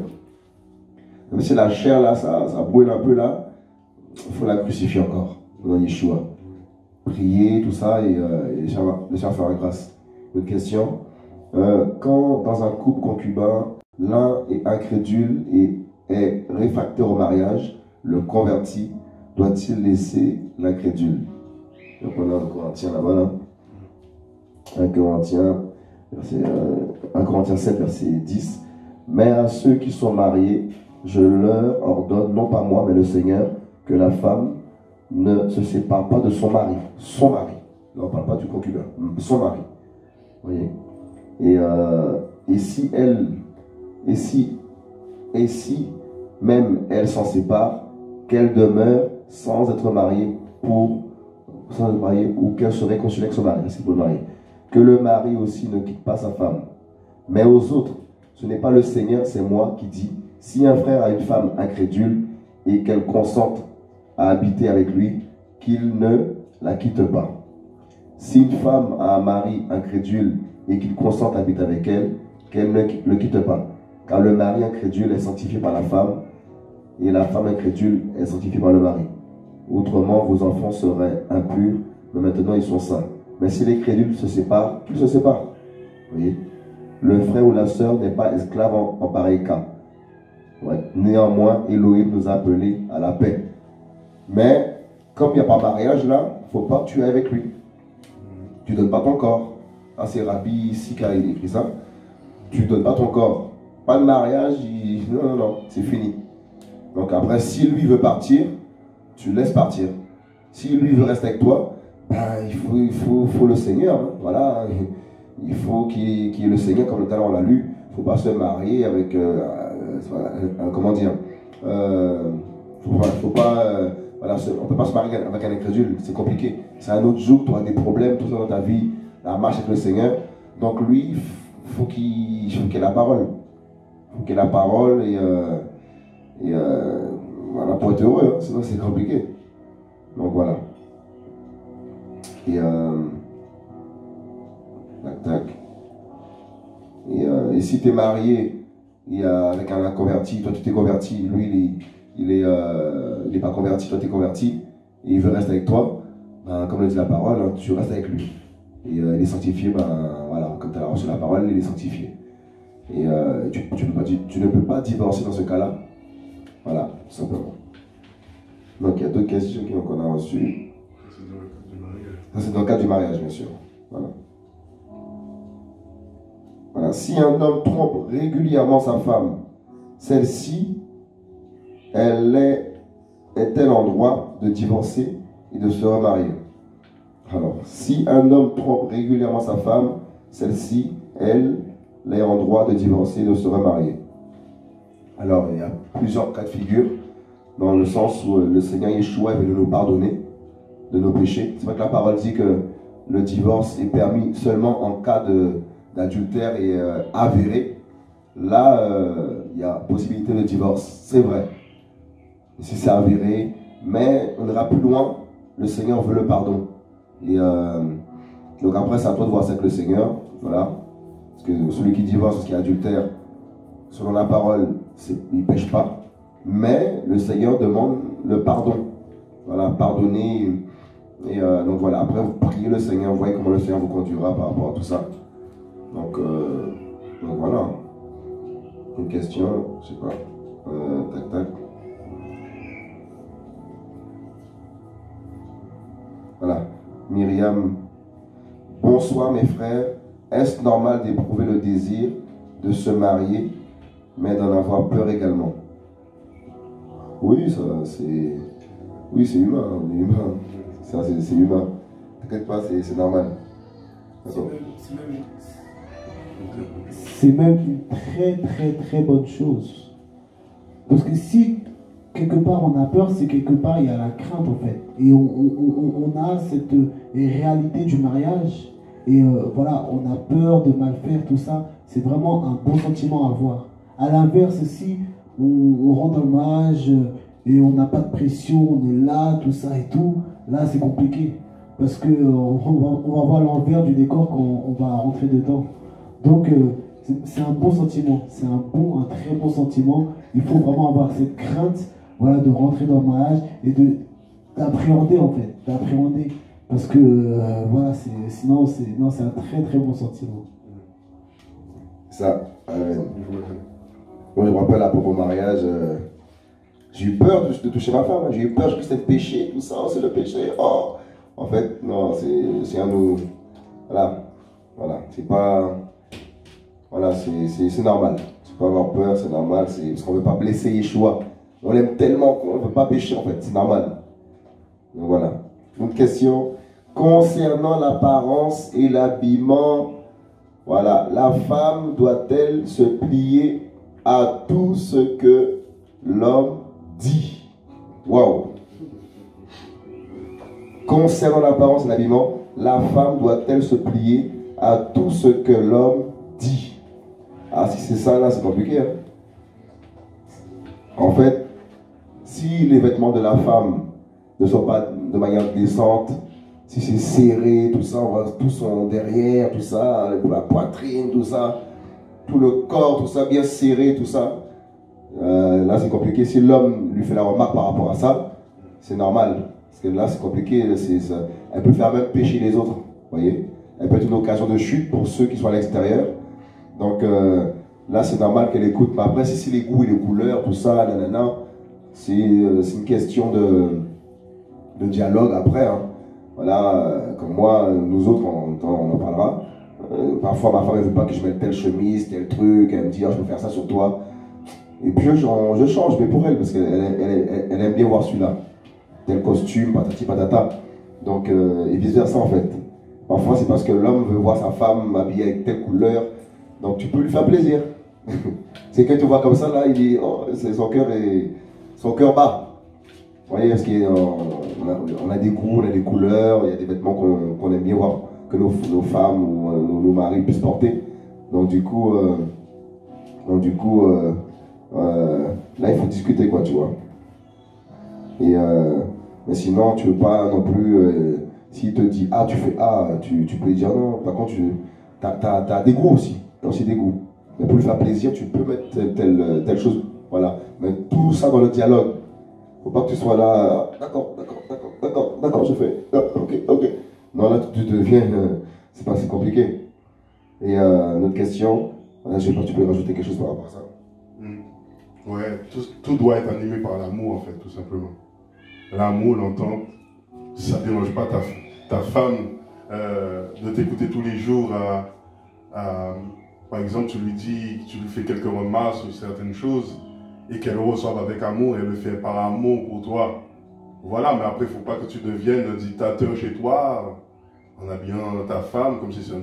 Même si la chair là, ça brûle un peu là, il faut la crucifier encore dans Yeshua. Prier, tout ça, et le Seigneur fera grâce. Une question. Quand dans un couple concubin, l'un est incrédule et est réfractaire au mariage, le converti doit-il laisser l'incrédule? Donc on a un Corinthiens là-bas, là. 1 Corinthiens 7, verset 10. Mais à ceux qui sont mariés, je leur ordonne, non pas moi, mais le Seigneur, que la femme ne se sépare pas de son mari. Son mari. Là, on ne parle pas du concubin. Son mari. Vous voyez? Et si même elle s'en sépare, qu'elle demeure sans être mariée ou qu'elle se réconcilie avec son mari, c'est pour le mari. Que le mari aussi ne quitte pas sa femme. Mais aux autres, ce n'est pas le Seigneur, c'est moi qui dis, si un frère a une femme incrédule et qu'elle consente à habiter avec lui, qu'il ne la quitte pas. Si une femme a un mari incrédule et qu'il consente à habiter avec elle, qu'elle ne le quitte pas. Car le mari incrédule est sanctifié par la femme et la femme incrédule est sanctifiée par le mari. Autrement, vos enfants seraient impurs, mais maintenant ils sont saints. Mais si les crédules se séparent, qu'ils se séparent. Vous voyez? Le frère ou la sœur n'est pas esclave en pareil cas. Ouais. Néanmoins, Elohim nous a appelés à la paix. Mais, comme il n'y a pas mariage là, il ne faut pas que tu ailles avec lui. Tu ne donnes pas ton corps. Ah, c'est Rabbi ici qui a écrit ça. Tu ne donnes pas ton corps. Pas de mariage, non, c'est fini. Donc après, si lui veut partir, tu laisses partir. Si lui veut rester avec toi, ben, il faut le Seigneur. Hein. Voilà. Il faut qu'il y ait le Seigneur, comme le talent on l'a lu. Il ne faut pas se marier avec, comment dire, faut pas, voilà, on ne peut pas se marier avec un incrédule, c'est compliqué. C'est un autre jour, tu auras des problèmes, tout ça dans ta vie, la marche avec le Seigneur. Donc lui, il faut qu'il ait la parole. Il faut qu'il ait la parole et voilà, pour être heureux, hein, sinon c'est compliqué. Donc voilà. Et tac. Et si tu es marié avec un converti, toi tu t'es converti, lui il est pas converti, toi tu es converti, et il veut rester avec toi, ben, comme le dit la parole, hein, tu restes avec lui. Et il est sanctifié, ben, voilà, comme tu as reçu la parole, il est sanctifié. Et tu ne peux pas divorcer dans ce cas-là. Voilà, tout simplement. Donc il y a d'autres questions qu'on a reçues. Ça c'est dans le cadre du mariage, bien sûr. Voilà. Voilà. Si un homme trompe régulièrement sa femme, celle-ci, est-elle en droit de divorcer et de se remarier? Alors, si un homme trompe régulièrement sa femme, celle-ci, elle est en droit de divorcer et de se remarier. Alors, il y a plusieurs cas de figure, dans le sens où le Seigneur Yeshua veut nous pardonner de nos péchés. C'est vrai que la parole dit que le divorce est permis seulement en cas d'adultère et avéré. Là, il y a possibilité de divorce, c'est vrai. Si c'est avéré, mais on ira plus loin, le Seigneur veut le pardon. Et donc après, c'est à toi de voir ça avec le Seigneur. Voilà. Parce que celui qui divorce, qui est adultère, selon la parole, il ne pêche pas. Mais le Seigneur demande le pardon. Voilà, pardonner. Et donc voilà, après vous priez le Seigneur, vous voyez comment le Seigneur vous conduira par rapport à tout ça. Donc voilà. Une question, je sais pas. Tac, tac. Voilà. Myriam. Bonsoir mes frères. Est-ce normal d'éprouver le désir de se marier, mais d'en avoir peur également? Oui, ça, c'est... Oui, c'est humain, on est humain. Ça, c'est humain. T'inquiète pas, c'est normal. C'est même une très bonne chose. Parce que si quelque part on a peur, c'est quelque part il y a la crainte en fait. Et on a cette réalité du mariage. Et voilà, on a peur de mal faire, tout ça. C'est vraiment un bon sentiment à avoir. À l'inverse, si on rentre dans le mariage et on n'a pas de pression, on est là, tout ça et tout, là c'est compliqué. Parce qu'on va voir l'envers du décor quand on va rentrer dedans. Donc c'est un bon sentiment, c'est un très bon sentiment. Il faut vraiment avoir cette crainte, voilà, de rentrer dans le mariage et d'appréhender en fait, d'appréhender. Parce que voilà, sinon c'est un très bon sentiment. Ça, moi je me rappelle à propos mariage, j'ai eu peur de toucher ma femme, j'ai eu peur que c'était le péché, tout ça, c'est le péché. Oh, en fait, non, c'est un nous. Voilà, c'est pas. Voilà, c'est normal. Tu peux avoir peur, c'est normal, parce qu'on ne veut pas blesser Yeshua. On l'aime tellement qu'on ne veut pas pécher en fait, c'est normal. Donc voilà. Une question concernant l'apparence et l'habillement. Voilà, la femme doit-elle se plier à tout ce que l'homme dit? Waouh! Concernant l'apparence et l'habillement, la femme doit-elle se plier à tout ce que l'homme dit? Ah, si c'est ça, là, c'est compliqué. Hein? En fait, si les vêtements de la femme ne sont pas de manière décente, si c'est serré, tout ça, on voit tout son derrière, tout ça, la poitrine, tout ça, tout le corps, tout ça, bien serré, tout ça, là, c'est compliqué. Si l'homme lui fait la remarque par rapport à ça, c'est normal. Parce que là, c'est compliqué. Elle peut faire même pécher les autres. Vous voyez? Elle peut être une occasion de chute pour ceux qui sont à l'extérieur. Donc là, c'est normal qu'elle écoute. Mais après, si c'est les goûts et les couleurs, tout ça, nanana, c'est une question de dialogue après. Hein. Voilà, comme moi, nous autres, on en parlera. Parfois, ma femme ne veut pas que je mette telle chemise, tel truc. Elle me dit, oh, je peux faire ça sur toi. Et puis, je change, mais pour elle, parce qu'elle aime bien voir celui-là. Tel costume, patati patata. Donc, et vice-versa, en fait. Parfois, c'est parce que l'homme veut voir sa femme habillée avec telle couleur. Donc, tu peux lui faire plaisir. C'est quand tu vois comme ça, là, il dit, oh, son cœur bat. Vous voyez, parce qu'on a des goûts, on a des couleurs, il y a des vêtements qu'on aime bien voir, que nos femmes ou nos maris puissent porter. Donc, du coup, là, il faut discuter, quoi, tu vois. Et, mais sinon, tu ne veux pas non plus, s'il te dit A, tu fais A, tu peux lui dire non. Par contre, tu as des goûts aussi. Tu as aussi des goûts. Mais pour lui faire plaisir, tu peux mettre telle chose. Voilà. Mais tout ça dans le dialogue. Il ne faut pas que tu sois là, d'accord, je fais. Ok. Non, là, tu deviens, c'est pas si compliqué. Et notre question, je ne sais pas si tu peux rajouter quelque chose par rapport à ça. Ouais, tout doit être animé par l'amour, en fait, tout simplement. L'amour, l'entend, ça ne dérange pas ta femme de t'écouter tous les jours. Par exemple, tu lui fais quelques remarques sur certaines choses et qu'elle le reçoive avec amour, elle le fait par amour pour toi. Voilà, mais après, il ne faut pas que tu deviennes un dictateur chez toi en habillant ta femme comme si c'est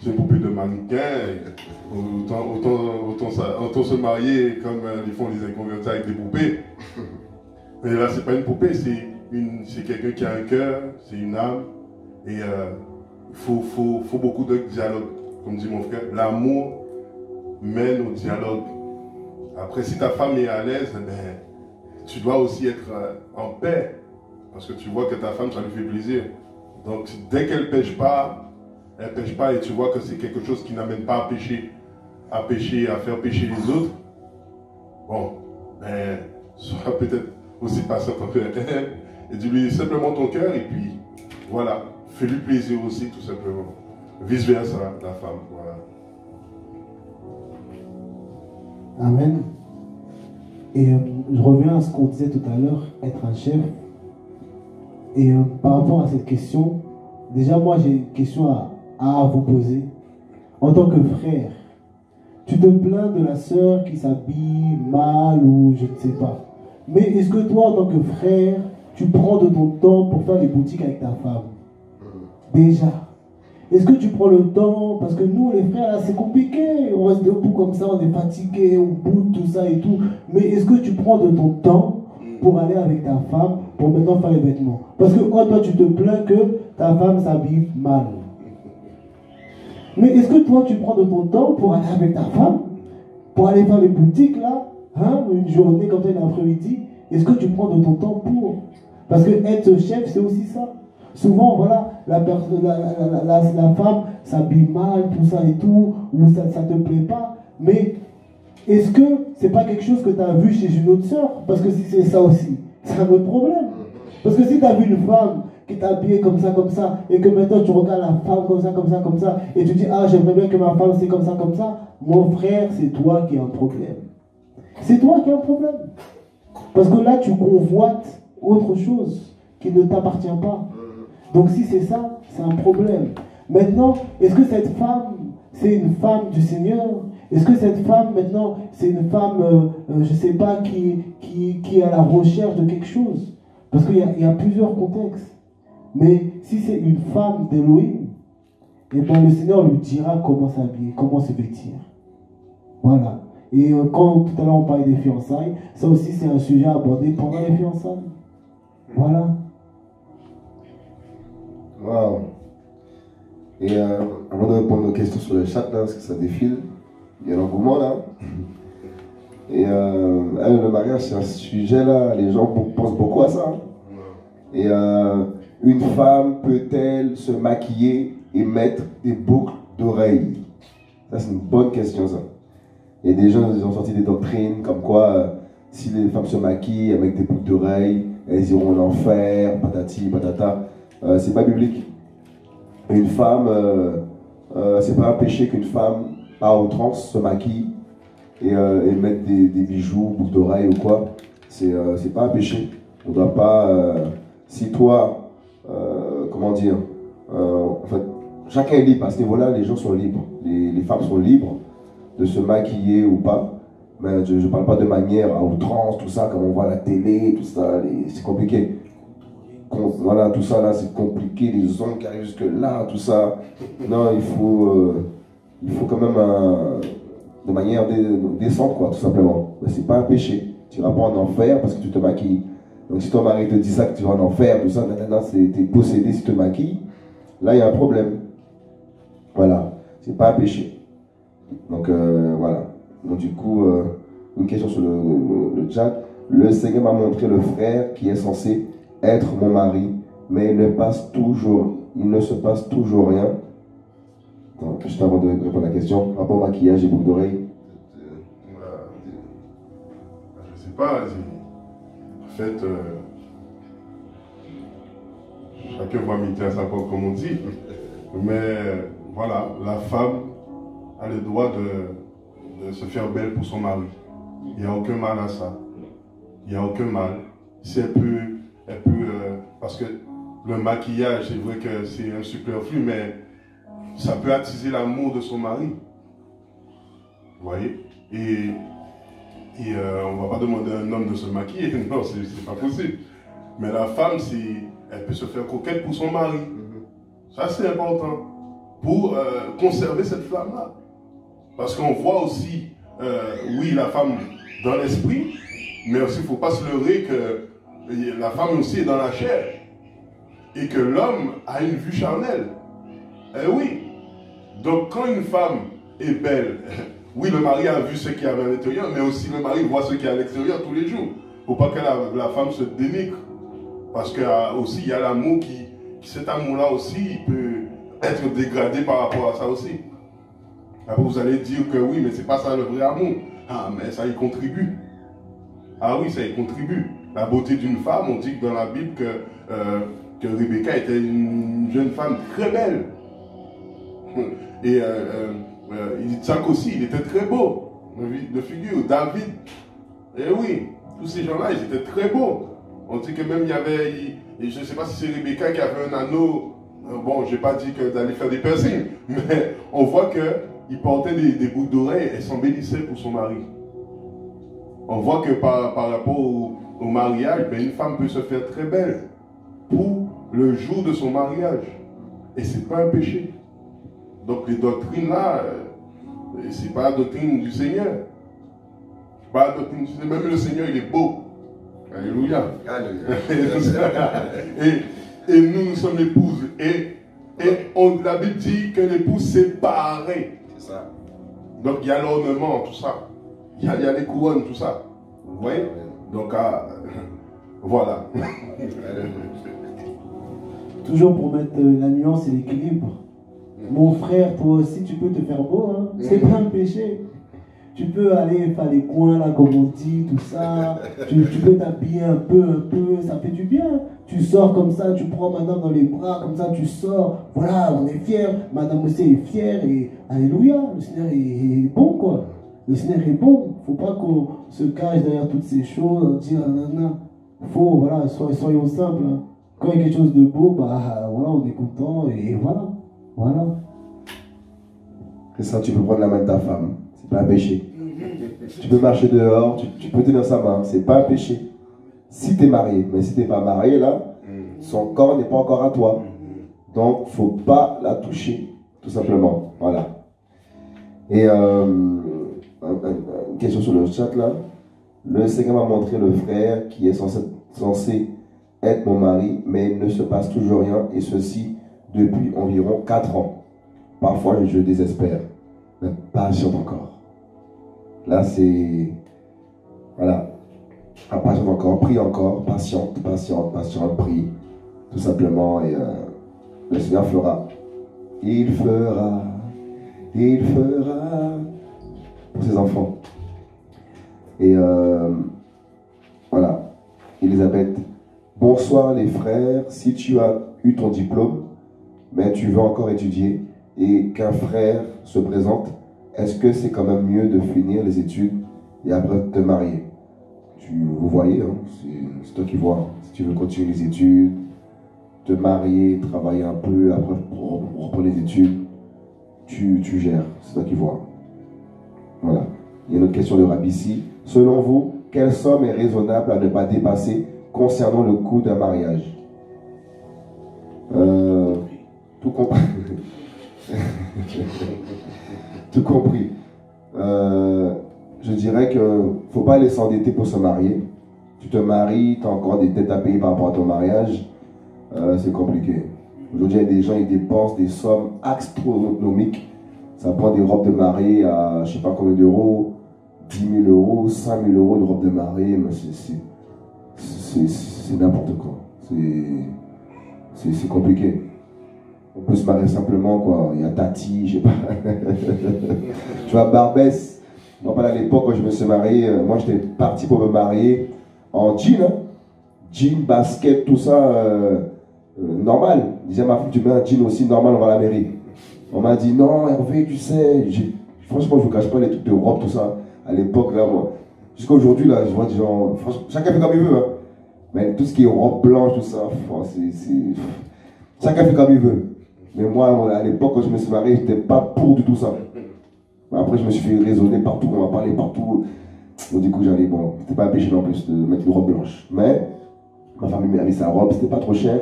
une poupée de mannequin. Autant se marier comme ils font les inconvertis avec des poupées. Mais là, c'est pas une poupée, c'est quelqu'un qui a un cœur, c'est une âme. Et il faut beaucoup de dialogue. Comme dit mon frère, l'amour mène au dialogue. Après, si ta femme est à l'aise, ben, tu dois aussi être en paix. Parce que tu vois que ta femme, ça lui fait plaisir. Donc, dès qu'elle pêche pas et tu vois que c'est quelque chose qui n'amène pas à faire pécher les autres, bon, ben, sois peut-être aussi patient envers elle et dis-lui simplement ton cœur et puis, voilà, fais-lui plaisir aussi, tout simplement. Vice-versa, la femme, voilà. Amen. Et je reviens à ce qu'on disait tout à l'heure, être un chef. Et par rapport à cette question, déjà moi j'ai une question à vous poser. En tant que frère, tu te plains de la sœur qui s'habille mal ou je ne sais pas. Mais est-ce que toi, en tant que frère, tu prends de ton temps pour faire les boutiques avec ta femme? Déjà. Est-ce que tu prends le temps? Parce que nous, les frères, là, c'est compliqué. On reste debout comme ça, on est fatigué, on boude, tout ça et tout. Mais est-ce que tu prends de ton temps pour aller avec ta femme, pour maintenant faire les vêtements? Parce que oh, toi, tu te plains que ta femme s'habille mal. Mais est-ce que toi, tu prends de ton temps pour aller avec ta femme, pour aller faire les boutiques, là, hein, une journée comme ça, une après-midi? Est-ce que tu prends de ton temps pour? Parce que être chef, c'est aussi ça. Souvent, voilà, la femme s'habille mal, tout ça et tout, ou ça ne te plaît pas. Mais est-ce que c'est pas quelque chose que tu as vu chez une autre sœur? Parce que si c'est ça aussi, c'est un autre problème. Parce que si tu as vu une femme qui est habillée comme ça, et que maintenant tu regardes la femme comme ça, et tu dis, ah, j'aimerais bien que ma femme c'est comme ça, mon frère, c'est toi qui as un problème. C'est toi qui as un problème. Parce que là, tu convoites autre chose qui ne t'appartient pas. Donc si c'est ça, c'est un problème. Maintenant, est-ce que cette femme, c'est une femme du Seigneur? Est-ce que cette femme, maintenant, c'est une femme, je ne sais pas, qui est à la recherche de quelque chose? Parce qu'il y a plusieurs contextes. Mais si c'est une femme d'Élohim, eh bien le Seigneur lui dira comment s'habiller, comment se vêtir. Voilà. Et quand tout à l'heure on parlait des fiançailles, ça aussi c'est un sujet abordé pendant les fiançailles. Voilà. Wow. Et avant de répondre aux questions sur le chat, là, parce que ça défile, il y a l'engouement là. Et le mariage, c'est un sujet là, les gens pensent beaucoup à ça. Hein. Et une femme peut-elle se maquiller et mettre des boucles d'oreilles? Ça, c'est une bonne question, ça. Et des gens ils ont sorti des doctrines comme quoi, si les femmes se maquillent avec des boucles d'oreilles, elles iront en enfer, patati, patata. C'est pas biblique. Une femme, c'est pas un péché qu'une femme à outrance se maquille et mette des bijoux, boucles d'oreilles ou quoi. C'est pas un péché. On doit pas. Si toi, comment dire, en fait, chacun est libre à ce niveau-là, les gens sont libres. Les femmes sont libres de se maquiller ou pas. Mais je ne parle pas de manière à outrance, tout ça, comme on voit à la télé, tout ça, c'est compliqué. Voilà, tout ça là, c'est compliqué, les ongles qui arrivent jusque là, tout ça. Non, il faut quand même de manière décente, quoi, tout simplement. Mais c'est pas un péché. Tu ne vas pas en enfer parce que tu te maquilles. Donc si ton mari te dit ça, que tu vas en enfer, tout ça, t'es possédé si tu te maquilles, là il y a un problème. Voilà, c'est pas un péché. Donc voilà. Donc du coup, une question sur le chat. Le Seigneur m'a montré le frère qui est censé être mon mari, mais il ne se passe toujours rien. Attends, juste avant de répondre à la question, par rapport au maquillage et boucles d'oreilles. Je sais pas, en fait, chacun va miter à sa porte comme on dit, mais voilà, la femme a le droit de se faire belle pour son mari. Il n'y a aucun mal à ça. Il n'y a aucun mal. Si elle peut parce que le maquillage, c'est vrai que c'est un superflu, mais ça peut attiser l'amour de son mari. Vous voyez? Et on ne va pas demander à un homme de se maquiller, non, c'est pas possible. Mais la femme, elle peut se faire coquette pour son mari. Ça, c'est important. Pour conserver cette flamme-là. Parce qu'on voit aussi, oui, la femme dans l'esprit, mais aussi, il ne faut pas se leurrer que la femme aussi est dans la chair. Et que l'homme a une vue charnelle. Eh oui. Donc, quand une femme est belle, oui, le mari a vu ce qu'il y avait à l'intérieur, mais aussi le mari voit ce qu'il y a à l'extérieur tous les jours. Il ne faut pas que la femme se dénigre. Parce que aussi, il y a l'amour cet amour-là aussi, il peut être dégradé par rapport à ça aussi. Après, vous allez dire que oui, mais c'est pas ça le vrai amour. Ah, mais ça y contribue. Ah oui, ça y contribue. La beauté d'une femme, on dit que dans la Bible que Rebecca était une jeune femme très belle. Et Isaac aussi, il était très beau de figure. David, Et oui, tous ces gens-là, ils étaient très beaux. On dit que même il y avait, et je ne sais pas si c'est Rebecca qui avait un anneau. Bon, je n'ai pas dit d'aller faire des piercings, mais on voit qu'il portait des boucles d'oreilles et s'embellissait pour son mari. On voit que par rapport au mariage, ben, une femme peut se faire très belle pour le jour de son mariage. Et ce n'est pas un péché. Donc les doctrines là, ce n'est pas la doctrine du Seigneur. Pas la doctrine du Seigneur. Même le Seigneur, il est beau. Alléluia. Et nous sommes l'épouses. Et la Bible dit que l'épouse s'est parée. C'est ça. Donc il y a l'ornement, tout ça. Il y a les couronnes, tout ça. Vous voyez? Donc voilà. Toujours pour mettre la nuance et l'équilibre. Mon frère, toi aussi, tu peux te faire beau. Hein? C'est pas un péché. Tu peux aller faire les coins, là, comme on dit, tout ça. Tu peux t'habiller un peu, ça fait du bien. Tu sors comme ça, tu prends madame dans les bras, comme ça, tu sors. Voilà, on est fiers. Madame aussi est fière. Et alléluia, le Seigneur est bon, quoi. Le Seigneur est bon. Faut pas qu'on se cache derrière toutes ces choses, dire, nanana. Faut, voilà, soyons simples. Hein. Quand il y a quelque chose de beau, bah, voilà, on est content. Et voilà, voilà. C'est ça, tu peux prendre la main de ta femme. C'est pas un péché. Tu peux marcher dehors, tu peux tenir sa main, c'est pas un péché. Si tu es marié, mais si tu n'es pas marié, là, son corps n'est pas encore à toi. Donc, faut pas la toucher, tout simplement. Voilà. Et une question sur le chat, là. Le Seigneur m'a montré le frère qui est censé être mon mari, mais il ne se passe toujours rien, et ceci depuis environ 4 ans. Parfois, je désespère, mais patiente encore. Là, c'est... Voilà. Patiente encore, prie encore, patiente, prie. Tout simplement. Et le Seigneur fera. Il fera pour ses enfants. Et voilà. Elisabeth, bonsoir les frères. Si tu as eu ton diplôme, mais tu veux encore étudier et qu'un frère se présente, est-ce que c'est quand même mieux de finir les études et après te marier? Vous voyez, hein, c'est toi qui vois. Si tu veux continuer les études, te marier, travailler un peu, après reprendre les études, tu gères. C'est toi qui vois. Voilà. Il y a une autre question de Rabissi. Selon vous, quelle somme est raisonnable à ne pas dépasser concernant le coût d'un mariage? Tout compris. Tout compris. Je dirais qu'il ne faut pas aller s'endetter pour se marier. Tu te maries, tu as encore des dettes à payer par rapport à ton mariage. C'est compliqué. Aujourd'hui, il y a des gens qui dépensent des sommes astronomiques. Ça prend des robes de mariée à je ne sais pas combien d'euros, 10 000 euros, 5 000 euros de robe de mariée. Mais c'est n'importe quoi. C'est compliqué. On peut se marier simplement, quoi. Il y a Tati, je sais pas. Tu vois, Barbès. Moi, à l'époque, quand je me suis marié, moi, j'étais parti pour me marier en jean. Hein. Jean, basket, tout ça, normal. Je disais à ma fille, tu mets un jean aussi normal, on va à la mairie. On m'a dit, non, Hervé, tu sais, franchement, je ne vous cache pas les trucs de robe, tout ça. À l'époque, là, moi, jusqu'à aujourd'hui, là, je vois des gens, franchement, chacun fait comme il veut. Hein. Mais tout ce qui est robe blanche, tout ça, chacun fait comme il veut. Mais moi, à l'époque, quand je me suis marié, je n'étais pas pour du tout ça. Après, je me suis fait raisonner partout, on m'a parlé partout. Donc, du coup, j'allais, bon, c'était pas un péché non plus de mettre une robe blanche. Mais, ma famille m'a mis sa robe, c'était pas trop cher.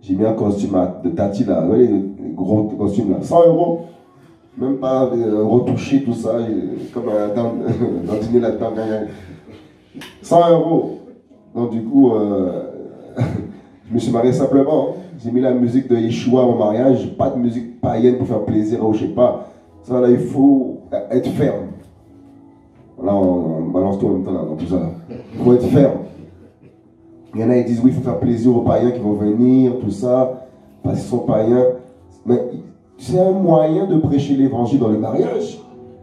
J'ai mis un costume de Tati, là, les gros costumes, là, 100 euros. Même pas retouché, tout ça, comme dans le dîner là-dedans. 100 euros. Donc, du coup, je me suis marié simplement. J'ai mis la musique de Yeshua à mon mariage, pas de musique païenne pour faire plaisir ou je sais pas. Ça, là, il faut être ferme. Là, on balance tout en même temps, là, dans tout ça, là. Il faut être ferme. Il y en a qui disent, oui, il faut faire plaisir aux païens qui vont venir, tout ça, parce qu'ils sont païens. Mais c'est un moyen de prêcher l'évangile dans le mariage.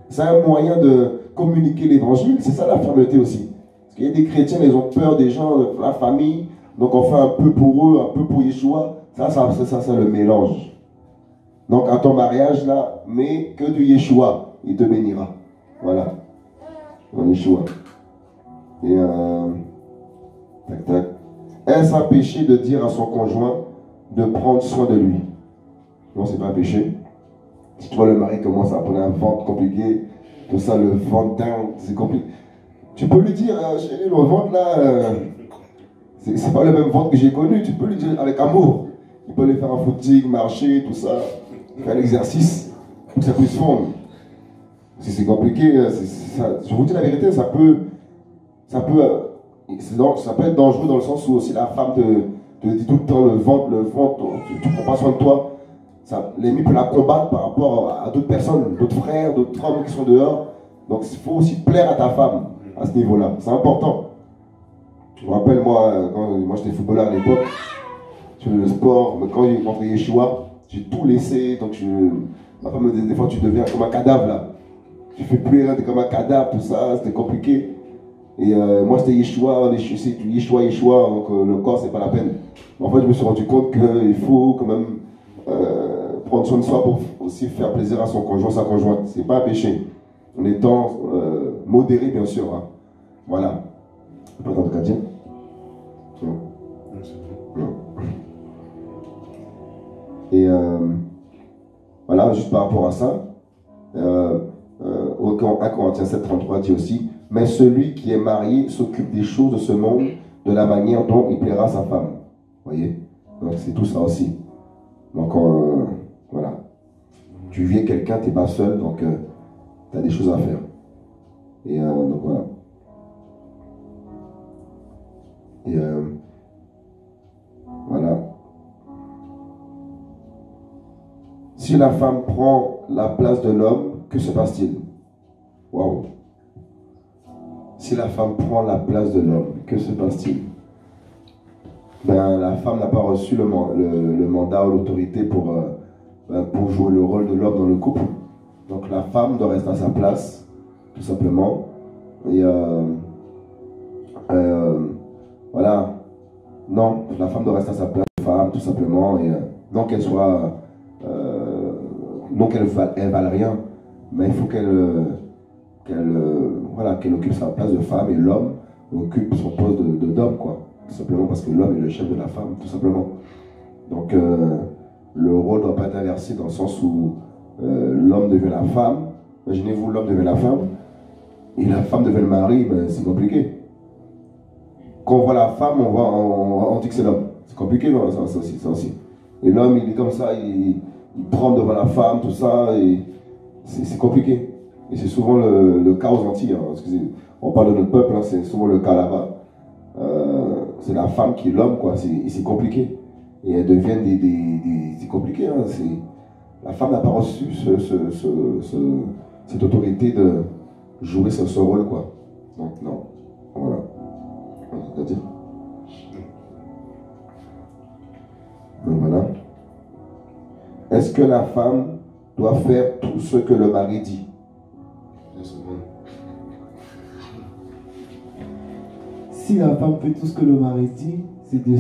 C'est un moyen de communiquer l'évangile. C'est ça la fermeté aussi. Parce qu'il y a des chrétiens, ils ont peur des gens, de la famille. Donc on fait un peu pour eux, un peu pour Yeshua. Ça, c'est le mélange. Donc à ton mariage, là, mais que de Yeshua, il te bénira. Voilà. En Yeshua. Et Est-ce un péché de dire à son conjoint de prendre soin de lui? Non, c'est pas un péché. Si tu vois le mari commence à prendre un ventre compliqué, tout ça, le ventre down, c'est compliqué. Tu peux lui dire, chérie, le ventre là, c'est pas le même ventre que j'ai connu. Tu peux lui dire avec amour. Il peut lui faire un footing, marcher, tout ça, faire l'exercice pour que ça puisse fondre. Si c'est compliqué, je vous dis la vérité, ça peut être dangereux dans le sens où aussi la femme te dit tout le temps le ventre, tu prends pas soin de toi. L'ennemi peut la combattre par rapport à d'autres personnes, d'autres frères, d'autres hommes qui sont dehors. Donc il faut aussi plaire à ta femme à ce niveau-là. C'est important. Je me rappelle, moi j'étais footballeur à l'époque, je faisais le sport, mais quand j'ai rentré Yeshua, j'ai tout laissé. Donc ma femme me disait des fois tu deviens comme un cadavre là. Tu fais plus rien, t'es comme un cadavre, tout ça, c'était compliqué. Et moi c'était Yeshua, Yeshua, donc le corps c'est pas la peine. En fait je me suis rendu compte qu'il faut quand même prendre soin de soi pour aussi faire plaisir à son conjoint, sa conjointe. C'est pas un péché. En étant modéré bien sûr. Hein. Voilà. Pas tant de cas dire. Non. Non. Et voilà, juste par rapport à ça, 1 Corinthiens 7,33 dit aussi, mais celui qui est marié s'occupe des choses de ce monde de la manière dont il plaira à sa femme. Vous voyez? Donc c'est tout ça aussi. Donc voilà. Tu vis avec quelqu'un, tu n'es pas seul, donc tu as des choses à faire. Et donc voilà. Et voilà. Si la femme prend la place de l'homme, que se passe-t-il? Waouh. Si la femme prend la place de l'homme, que se passe-t-il? Ben, la femme n'a pas reçu le mandat ou l'autorité pour jouer le rôle de l'homme dans le couple. Donc la femme doit rester à sa place, tout simplement. Et voilà. Non, la femme doit rester à sa place, femme, tout simplement. Et non qu'elle soit... non qu'elle vale rien, mais il faut qu'elle occupe sa place de femme et l'homme occupe son poste d'homme, quoi. Tout simplement parce que l'homme est le chef de la femme, tout simplement. Donc le rôle ne doit pas être inversé dans le sens où l'homme devient la femme. Imaginez-vous, l'homme devient la femme et la femme devient le mari, ben, c'est compliqué. Quand on voit la femme, on dit que c'est l'homme. C'est compliqué, non, ça aussi. Et l'homme, il est comme ça, il tremble devant la femme, tout ça, et c'est compliqué. Et c'est souvent le cas aux Antilles. Hein, excusez, on parle de notre peuple, hein, c'est souvent le cas là-bas. C'est la femme qui est l'homme, quoi. C'est compliqué. Et elles deviennent c'est compliqué. Hein, la femme n'a pas reçu cette autorité de jouer ce rôle, quoi. Donc, non. Voilà. C'est-à-dire. Donc, voilà. Est-ce que la femme doit faire tout ce que le mari dit? Si la femme fait tout ce que le mari dit, c'est de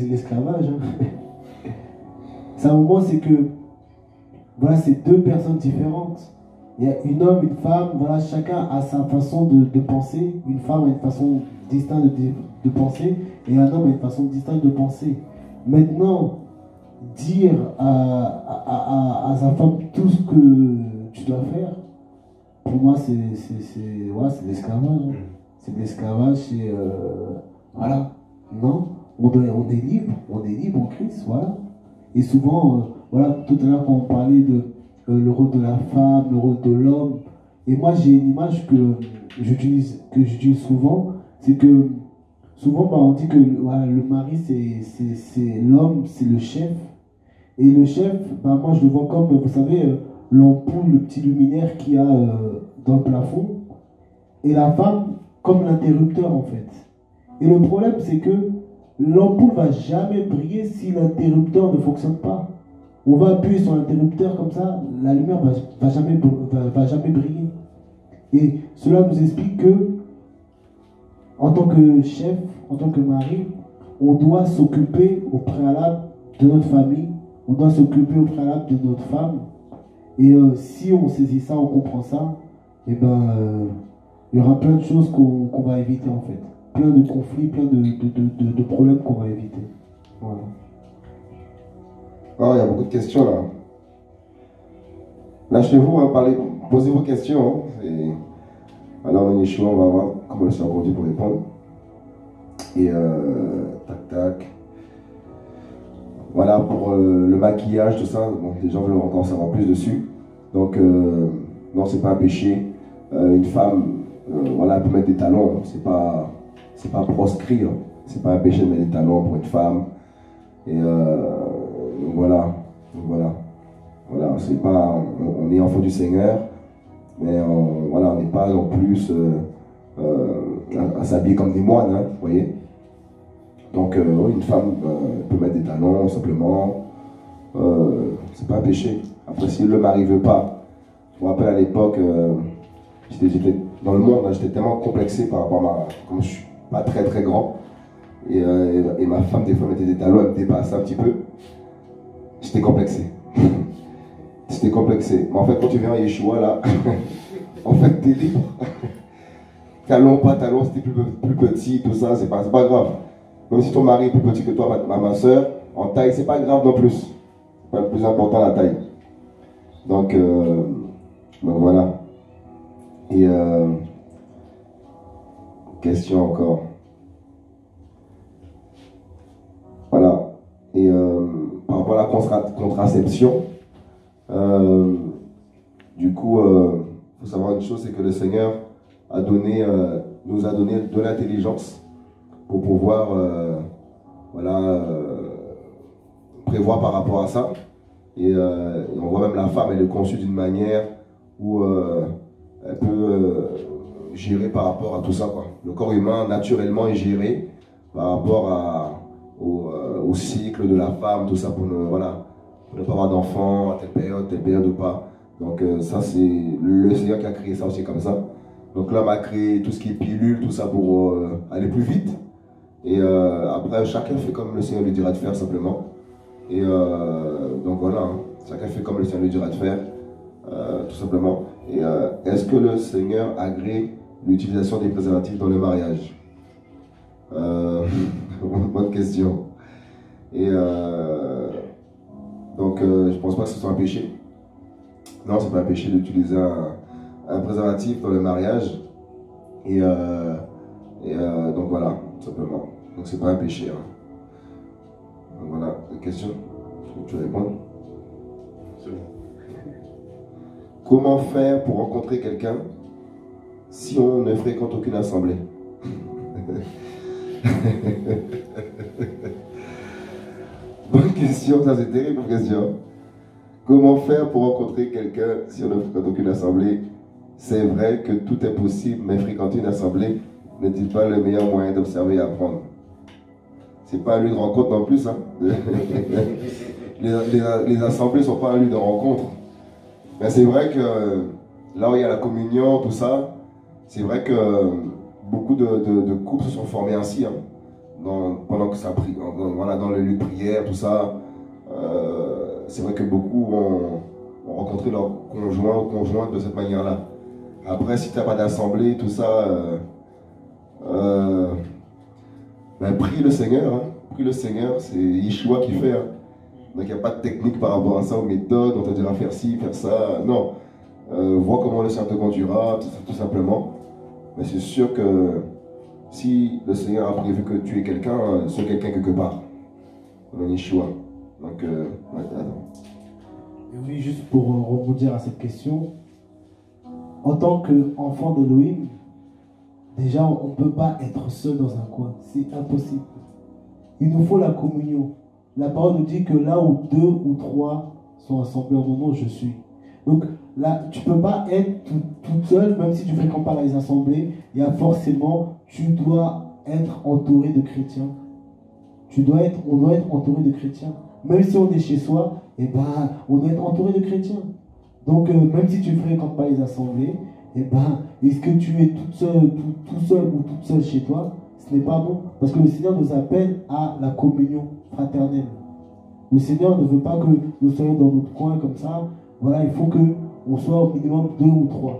l'esclavage. Hein. C'est un moment, c'est que voilà, c'est deux personnes différentes. Il y a un homme, une femme, voilà, chacun a sa façon de penser. Une femme a une façon distincte de penser et un homme a une façon distincte de penser. Maintenant, dire à sa femme tout ce que tu dois faire, pour moi, c'est de l'esclavage. Hein. C'est de l'esclavage, c'est... voilà. Non, on est libre en Christ, voilà. Et souvent, voilà, tout à l'heure quand on parlait de le rôle de la femme, le rôle de l'homme, et moi j'ai une image que j'utilise souvent, c'est que souvent on dit que voilà, le mari c'est l'homme, c'est le chef, et le chef, moi je le vois comme, vous savez, l'ampoule, le petit luminaire qu'il y a dans le plafond, et la femme comme l'interrupteur en fait. Et le problème c'est que l'ampoule ne va jamais briller si l'interrupteur ne fonctionne pas. On va appuyer sur l'interrupteur comme ça, la lumière va jamais briller. Et cela nous explique que, en tant que chef, en tant que mari, on doit s'occuper au préalable de notre famille, on doit s'occuper au préalable de notre femme. Et si on saisit ça, on comprend ça, et ben il y aura plein de choses qu'on va éviter en fait. plein de conflits, plein de problèmes qu'on va éviter. Voilà. Oh, il y a beaucoup de questions là. Lâchez-vous, hein, posez vos questions. Hein. Alors, on est chaud, on va voir comment le Seigneur conduit pour répondre. Et tac tac. Voilà pour le maquillage, tout ça. Bon, les gens veulent encore savoir plus dessus. Donc, non, c'est pas un péché. Une femme, voilà, elle peut mettre des talons. C'est pas proscrit. Hein. C'est pas un péché de mettre des talons pour une femme. Et voilà. C'est pas, on est enfant du Seigneur, mais voilà, on n'est pas non plus à s'habiller comme des moines, hein, vous voyez. Donc, une femme peut mettre des talons simplement. C'est pas un péché. Après, si le mari veut pas, je me rappelle à l'époque, j'étais dans le monde, hein, j'étais tellement complexé par rapport à comme je suis pas très très grand, et ma femme des fois mettait des talons, elle me dépassait un petit peu. J'étais complexé. J'étais complexé. Mais en fait, quand tu viens à Yeshua là, en fait, t'es libre. Talon, pas talon, c'était plus petit, tout ça, c'est pas grave. Même si ton mari est plus petit que toi, ma soeur, en taille, c'est pas grave non plus. C'est pas le plus important la taille. Donc voilà. Et question encore. Voilà. Et par rapport à la contraception, du coup, faut savoir une chose, c'est que le Seigneur nous a donné de l'intelligence pour pouvoir prévoir par rapport à ça. Et on voit même la femme, elle est conçue d'une manière où elle peut gérer par rapport à tout ça, quoi. Le corps humain, naturellement, est géré par rapport au cycle de la femme, tout ça, pour ne pas avoir d'enfants à telle période ou pas. Donc ça, c'est le Seigneur qui a créé ça aussi comme ça. Donc l'homme a créé tout ce qui est pilule, tout ça pour aller plus vite. Et après, chacun fait comme le Seigneur lui dira de faire simplement. Et donc voilà, hein. Chacun fait comme le Seigneur lui dira de faire, tout simplement. Et est-ce que le Seigneur agrée l'utilisation des préservatifs dans le mariage? Bonne question. Et donc je pense pas que ce soit un péché. Non, c'est pas un péché d'utiliser un préservatif dans le mariage. Et donc voilà, tout simplement. Donc c'est pas un péché. Hein. Donc voilà, question. Tu réponds? C'est bon. Comment faire pour rencontrer quelqu'un si on ne fréquente aucune assemblée? Bonne question, ça c'est terrible comme question. Comment faire pour rencontrer quelqu'un si on ne fréquente aucune assemblée? C'est vrai que tout est possible, mais fréquenter une assemblée n'est-il pas le meilleur moyen d'observer et apprendre? C'est pas un lieu de rencontre non plus. Hein. Les assemblées ne sont pas un lieu de rencontre. Mais c'est vrai que là où il y a la communion, tout ça, c'est vrai que beaucoup de couples se sont formés ainsi. Hein, pendant que ça prie, dans le lieu de prière, tout ça. C'est vrai que beaucoup ont rencontré leur conjoint ou conjointe de cette manière-là. Après, si tu n'as pas d'assemblée, tout ça, prie le Seigneur. Hein. Prie le Seigneur, c'est Yeshua qui fait. Hein. Donc il n'y a pas de technique par rapport à ça, aux méthodes, on te dira faire ci, faire ça. Non. Vois comment le Seigneur te conduira, tout simplement. Mais c'est sûr que si le Seigneur a prévu que tu es quelqu'un, c'est quelqu'un quelque part. On a Yeshua. Donc, attends. Et oui, juste pour rebondir à cette question, en tant qu'enfant d'Elohim, déjà on ne peut pas être seul dans un coin, c'est impossible. Il nous faut la communion. La parole nous dit que là où 2 ou 3 sont assemblés en mon nom, je suis. Donc là, tu ne peux pas être toute seule, même si tu ne fréquentes pas les assemblées, il y a forcément, tu dois être entouré de chrétiens. On doit être entouré de chrétiens. Même si on est chez soi, eh ben, on doit être entouré de chrétiens. Donc, même si tu ne fréquentes pas les assemblées, eh ben, est-ce que tu es tout seul ou toute seule chez toi? Ce n'est pas bon. Parce que le Seigneur nous appelle à la communion fraternelle. Le Seigneur ne veut pas que nous soyons dans notre coin comme ça. Voilà, il faut qu'on soit au minimum 2 ou 3.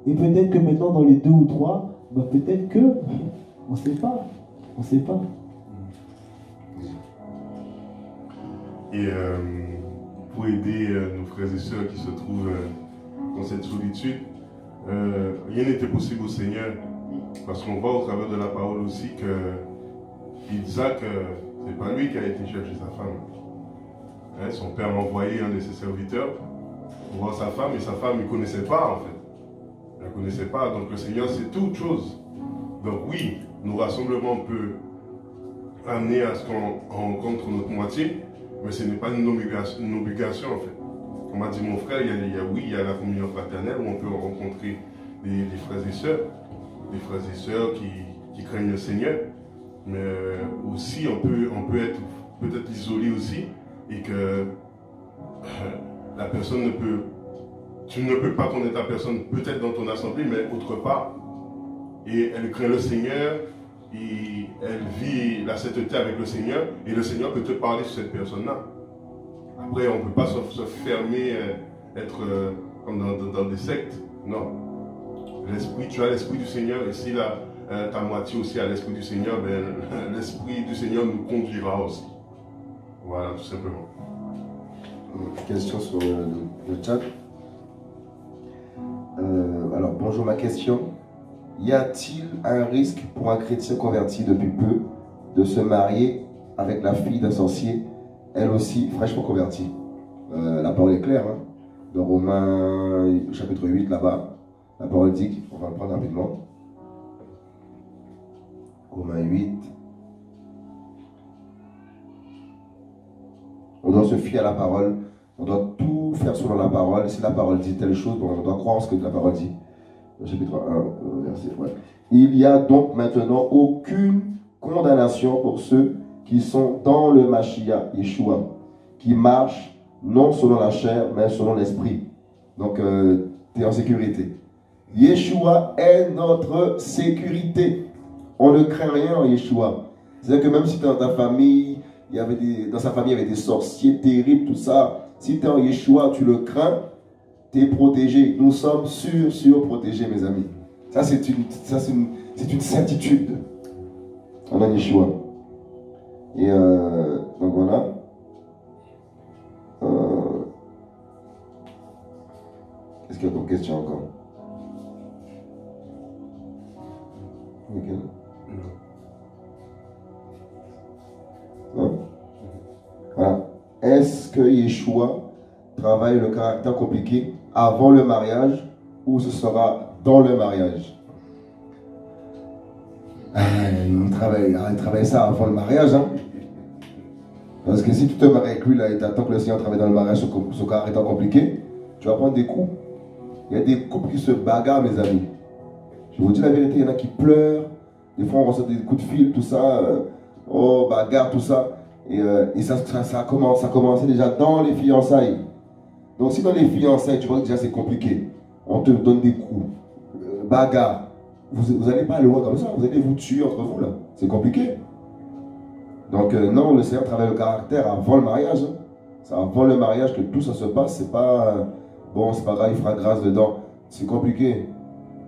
Et peut-être que maintenant, dans les 2 ou 3, ben, peut-être que On ne sait pas. On ne sait pas. Et pour aider nos frères et sœurs qui se trouvent dans cette solitude, rien n'était possible au Seigneur. Parce qu'on voit au travers de la parole aussi que Isaac, ce n'est pas lui qui a été chercher sa femme. Hein, son père a envoyé un de ses serviteurs pour voir sa femme, et sa femme ne connaissait pas en fait. Elle ne connaissait pas, donc le Seigneur c'est toute chose. Donc oui, nos rassemblements peuvent amener à ce qu'on rencontre notre moitié, mais ce n'est pas une obligation en fait. Comme a dit mon frère, il y a la communion fraternelle où on peut rencontrer des frères et sœurs, qui craignent le Seigneur, mais aussi on peut être peut-être isolé aussi, et que la personne tu ne peux pas connaître la personne peut-être dans ton assemblée, mais autre part, et elle craint le Seigneur, et elle vit la sainteté avec le Seigneur, et le Seigneur peut te parler sur cette personne-là. Après, on ne peut pas se fermer, être comme dans des sectes, non. Tu as l'Esprit du Seigneur, et si ta moitié aussi a l'Esprit du Seigneur, ben, l'Esprit du Seigneur nous conduira aussi. Voilà, tout simplement. Question sur le chat. Alors, bonjour, ma question. Y a-t-il un risque pour un chrétien converti depuis peu de se marier avec la fille d'un sorcier, elle aussi fraîchement convertie? La parole est claire, hein. Dans Romains chapitre 8, là-bas, la parole dit, on va le prendre rapidement. Romains 8. On doit se fier à la parole, on doit tout faire selon la parole. Si la parole dit telle chose, on doit croire en ce que la parole dit. Chapitre 1, verset 1. Il n'y a donc maintenant aucune condamnation pour ceux qui sont dans le Mashiach, Yeshua, qui marchent non selon la chair, mais selon l'esprit. Donc, tu es en sécurité. Yeshua est notre sécurité. On ne craint rien en Yeshua. C'est-à-dire que même si tu es dans ta famille, dans sa famille, il y avait des sorciers terribles, tout ça. Si tu es en Yeshua, tu le crains, tu es protégé. Nous sommes protégés, mes amis. Ça, c'est une certitude. On a Yeshua. Et donc voilà. Est-ce qu'il y a d'autres questions encore? Non. Voilà. Est-ce que Yeshua travaille le caractère compliqué avant le mariage ou ce sera dans le mariage? Il travaille ça avant le mariage. Hein? Parce que si tu te maries avec lui là, et tu attends que le Seigneur travaille dans le mariage ce caractère compliqué, tu vas prendre des coups. Il y a des couples qui se bagarrent, mes amis. Je vous dis la vérité, il y en a qui pleurent. Des fois, on reçoit des coups de fil, tout ça. Bagarre, tout ça. Et ça a commencé déjà dans les fiançailles. Donc, si dans les fiançailles, tu vois que déjà c'est compliqué, on te donne des coups, bagarre, vous n'allez pas aller loin comme ça. Vous allez vous tuer entre vous, là. C'est compliqué. Donc, non, le Seigneur travaille le caractère avant le mariage. Hein. C'est avant le mariage que tout ça se passe. C'est pas, bon, c'est pas grave, il fera grâce dedans. C'est compliqué.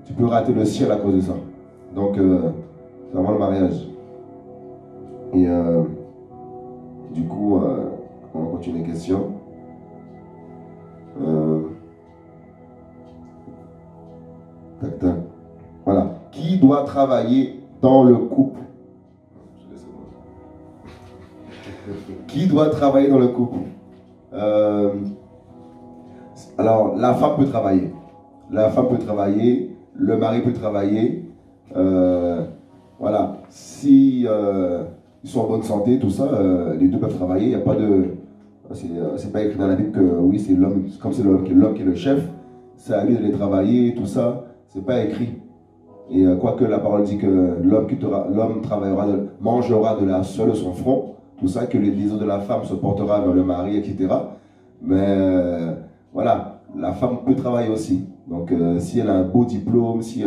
Tu peux rater le ciel à cause de ça. Donc, c'est avant le mariage. Et du coup, on va continuer les questions. Tac, tac. Voilà. Qui doit travailler dans le couple? Qui doit travailler dans le couple? Alors, la femme peut travailler. La femme peut travailler. Le mari peut travailler. Voilà. Si ils sont en bonne santé, tout ça, les deux peuvent travailler. Il n'y a pas de... C'est pas écrit dans la Bible que oui, c'est l'homme, comme c'est l'homme qui est le chef, c'est à lui d'aller travailler, tout ça. C'est pas écrit. Et quoique la parole dit que l'homme travaillera, mangera de la seule de son front, tout ça, que les désirs de la femme se portera vers le mari, etc. Mais voilà, la femme peut travailler aussi. Donc si elle a un beau diplôme, si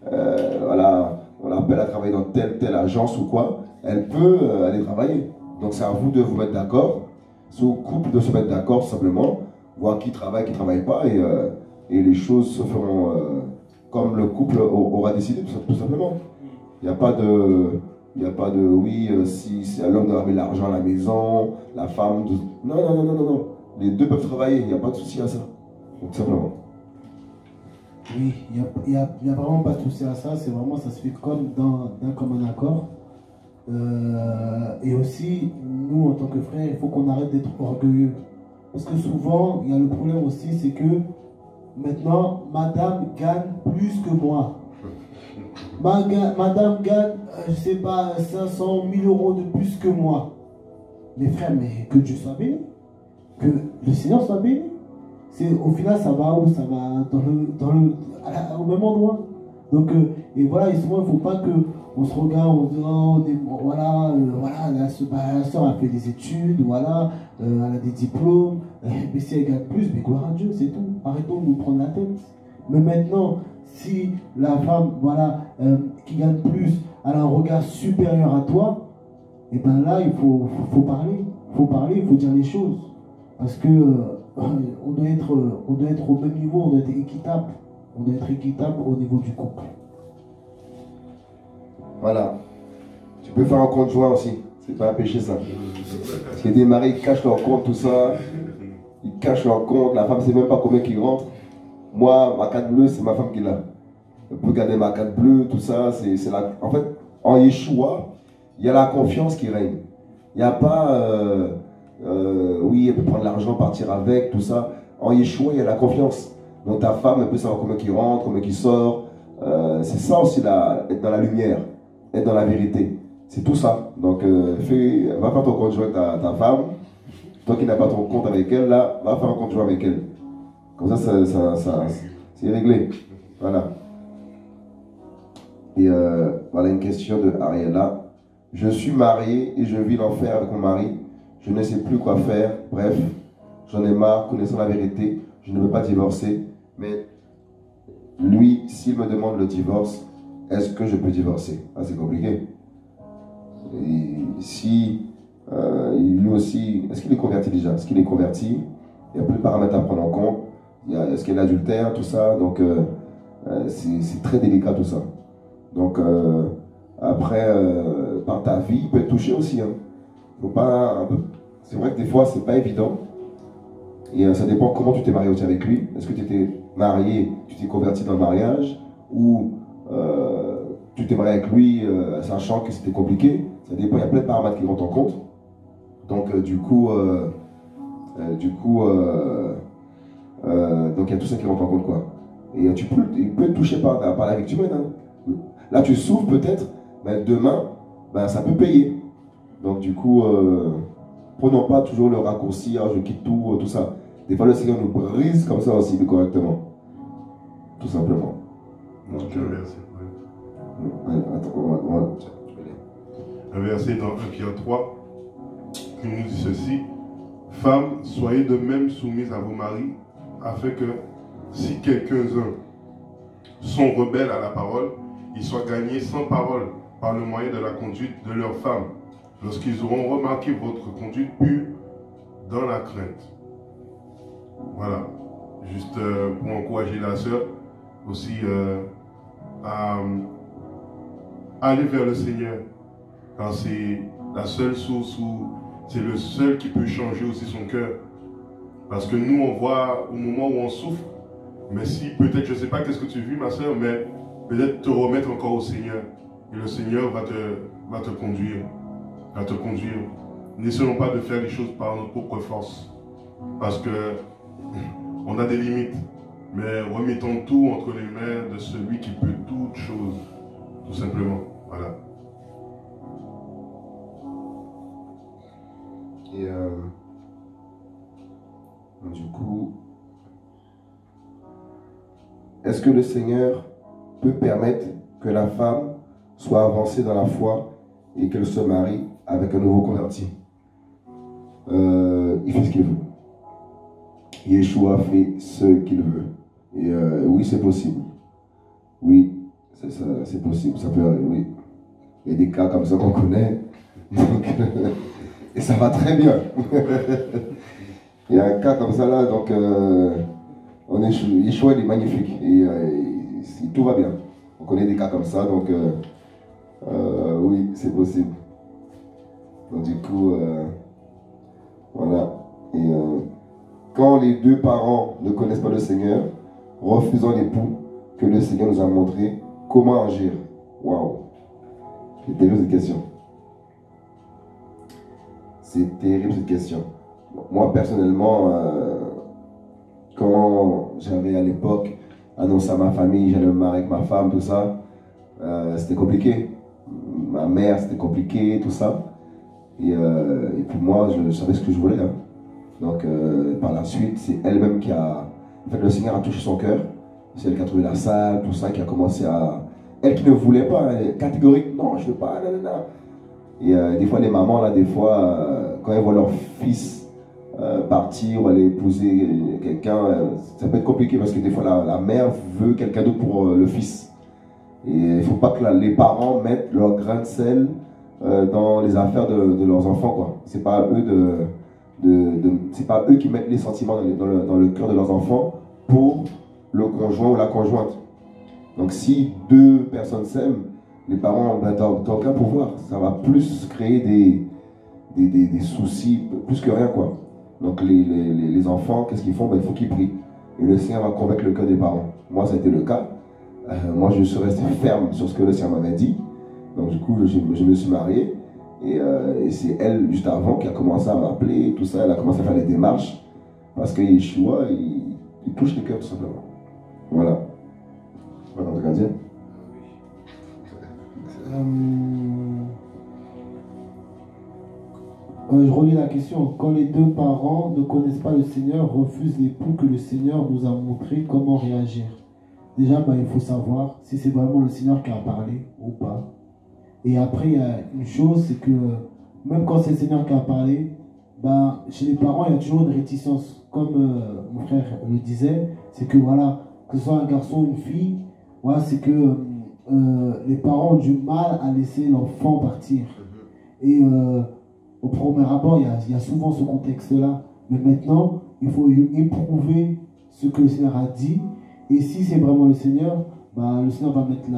voilà, on l'appelle à travailler dans telle agence ou quoi, elle peut aller travailler. Donc c'est à vous de vous mettre d'accord, c'est au couple de se mettre d'accord tout simplement, voir qui travaille, qui ne travaille pas, et les choses se feront comme le couple aura décidé tout simplement. Il n'y a pas de... Il n'y a pas de, oui, si l'homme doit amener l'argent à la maison, la femme... Non, non, non, non, non, non. Les deux peuvent travailler, il n'y a pas de souci à ça. Donc, simplement. Oui, il y a vraiment pas de souci à ça. C'est vraiment, ça se fait comme d'un commun accord. Et aussi, nous, en tant que frères, il faut qu'on arrête d'être orgueilleux. Parce que souvent, il y a le problème aussi, c'est que maintenant, madame gagne plus que moi. Madame gagne, je sais pas, 500, 1000 euros de plus que moi. Mes frères, mais que Dieu soit béni. Que le Seigneur soit béni. Au final, ça va où? Ça va au même endroit. Donc, et voilà, et souvent, il ne faut pas qu'on se regarde, on se dit, oh, voilà, la soeur a fait des études, voilà, elle a des diplômes, mais si elle gagne plus, mais gloire à Dieu, c'est tout. Arrêtons de nous prendre la tête. Mais maintenant, si la femme, voilà, qui gagne plus, elle a un regard supérieur à toi, et bien là, il faut parler. Il faut parler, il faut dire les choses. Parce que on doit être au même niveau, on doit être équitable. On doit être équitable au niveau du couple. Voilà. Tu peux faire un compte joint aussi. C'est pas un péché ça. Parce que des maris ils cachent leur compte, tout ça. Ils cachent leur compte. La femme ne sait même pas combien qui rentre. Moi, ma carte bleue, c'est ma femme qui l'a. Elle peut garder ma carte bleue, tout ça. C'est la... En fait, en Yeshua, il y a la confiance qui règne. Il n'y a pas... oui, elle peut prendre l'argent, partir avec, tout ça. En Yeshua, il y a la confiance. Donc ta femme, elle peut savoir combien qui rentre, combien qui sort. C'est ça aussi, être dans la lumière, être dans la vérité. C'est tout ça. Donc, va faire ton compte joint avec ta femme. Toi qui n'as pas ton compte avec elle, là, va faire un compte joint avec elle. Comme ça, c'est réglé. Voilà. Et voilà une question de Ariella. Je suis marié et je vis l'enfer avec mon mari. Je ne sais plus quoi faire. Bref, j'en ai marre, connaissant la vérité. Je ne veux pas divorcer. Mais lui, s'il me demande le divorce, est-ce que je peux divorcer? Ah, c'est compliqué. Et si lui aussi, est-ce qu'il est converti déjà? Est-ce qu'il est converti? Il y a plein de paramètres à prendre en compte. Est-ce qu'il y a l'adultère, tout ça? Donc, c'est très délicat tout ça. Donc, après, par ta vie, il peut être touché aussi. Hein. Faut pas. C'est vrai que des fois, c'est pas évident. Et ça dépend comment tu t'es marié aussi avec lui. Est-ce que tu étais marié, tu t'es converti dans le mariage, ou tu t'es marié avec lui sachant que c'était compliqué. Ça dépend, il y a plein de paramètres qui rentrent en compte. Donc donc il y a tout ça qui rentre en compte, quoi. Et il peut être touché par la vie que tu mènes. Hein. Là tu souffres peut-être, mais demain, ça peut payer. Donc du coup, prenons pas toujours le raccourci, je quitte tout, tout ça. Des fois le Seigneur nous brise comme ça aussi, mais correctement. Tout simplement. Donc, merci. Attends, un verset dans 1 Pierre 3 qui nous dit ceci: Femmes, soyez de même soumises à vos maris, afin que si quelques-uns sont rebelles à la parole, ils soient gagnés sans parole par le moyen de la conduite de leurs femmes, lorsqu'ils auront remarqué votre conduite pure dans la crainte. Voilà, juste pour encourager la sœur aussi à aller vers le Seigneur, car c'est la seule source où c'est le seul qui peut changer aussi son cœur. Parce que nous, on voit au moment où on souffre, mais si peut-être, je ne sais pas qu'est-ce que tu vis, ma soeur, mais peut-être te remettre encore au Seigneur. Et le Seigneur va te conduire. Va te conduire. N'essayons pas de faire les choses par notre propre force. Parce que on a des limites. Mais remettons tout entre les mains de celui qui peut toutes choses. Tout simplement. Voilà. Et du coup, est-ce que le Seigneur peut permettre que la femme soit avancée dans la foi et qu'elle se marie avec un nouveau converti? Il fait ce qu'il veut. Yeshua fait ce qu'il veut. Et oui, c'est possible. Oui, c'est possible. Ça peut arriver, oui. Il y a des cas comme ça qu'on connaît. Donc, et ça va très bien. Il y a un cas comme ça là, donc Yeshua il est magnifique. Et tout va bien. On connaît des cas comme ça, donc Oui, c'est possible. Donc du coup, voilà. Et quand les deux parents ne connaissent pas le Seigneur, refusant l'époux que le Seigneur nous a montré, comment agir? Waouh! C'est terrible cette question. C'est terrible cette question. Moi personnellement, quand j'avais à l'époque annoncé à ma famille, j'allais me marier avec ma femme, tout ça, c'était compliqué. Ma mère, c'était compliqué, tout ça. Et puis moi, je savais ce que je voulais. Hein. Donc par la suite, c'est elle-même qui a... En fait, le Seigneur a touché son cœur. C'est elle qui a trouvé la salle, tout ça, qui a commencé à... Elle qui ne voulait pas, elle est catégorique, non, je ne veux pas, nanana. Et des fois, les mamans, là, des fois, quand elles voient leur fils partir ou aller épouser quelqu'un, ça peut être compliqué parce que des fois, la mère veut quelqu'un d'autre pour le fils. Et il ne faut pas que les parents mettent leur grain de sel dans les affaires de leurs enfants, quoi. C'est pas eux c'est pas eux qui mettent les sentiments dans le cœur de leurs enfants pour le conjoint ou la conjointe. Donc si deux personnes s'aiment, les parents, ben, t'as aucun pouvoir. Ça va plus créer des soucis, plus que rien, quoi. Donc les enfants, qu'est-ce qu'ils font? Ben, il faut qu'ils prient. Et le Seigneur va convaincre le cœur des parents. Moi, ça a été le cas. Moi, je suis resté ferme sur ce que le Seigneur m'avait dit. Donc du coup, je me suis marié. Et c'est elle, juste avant, qui a commencé à m'appeler, tout ça. Elle a commencé à faire les démarches. Parce que Yeshua, il touche les cœurs, tout simplement. Voilà. Voilà, on va dire. Je relis la question. Quand les deux parents ne connaissent pas le Seigneur, refusent l'époux que le Seigneur nous a montré, comment réagir? Déjà, il faut savoir si c'est vraiment le Seigneur qui a parlé ou pas. Et après, il y a une chose, c'est que même quand c'est le Seigneur qui a parlé, chez les parents, il y a toujours une réticence. Comme mon frère le disait, c'est que voilà, que ce soit un garçon ou une fille, voilà, c'est que les parents ont du mal à laisser l'enfant partir. Et au premier abord, il y a souvent ce contexte-là. Mais maintenant, il faut éprouver ce que le Seigneur a dit. Et si c'est vraiment le Seigneur, le Seigneur va mettre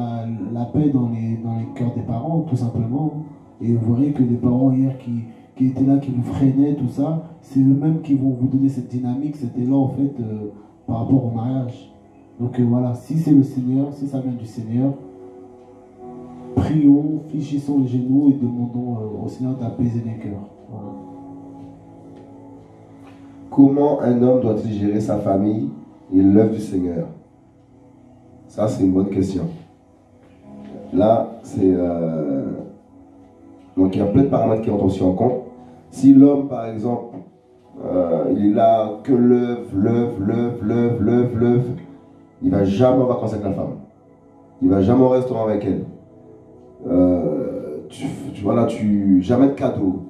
la paix dans les cœurs des parents, tout simplement. Et vous verrez que les parents hier qui étaient là, qui vous freinaient, tout ça, c'est eux-mêmes qui vont vous donner cette dynamique, cet élan, en fait, par rapport au mariage. Donc voilà, si c'est le Seigneur, si ça vient du Seigneur, prions, fléchissons les genoux et demandons au Seigneur d'apaiser les cœurs. Voilà. Comment un homme doit-il gérer sa famille et l'œuvre du Seigneur? Ça, c'est une bonne question. Là, c'est... Donc, il y a plein de paramètres qui rentrent aussi en compte. Si l'homme, par exemple, il est là que l'œuvre, il ne va jamais en vacances avec la femme. Il ne va jamais au restaurant avec elle. Jamais de cadeau.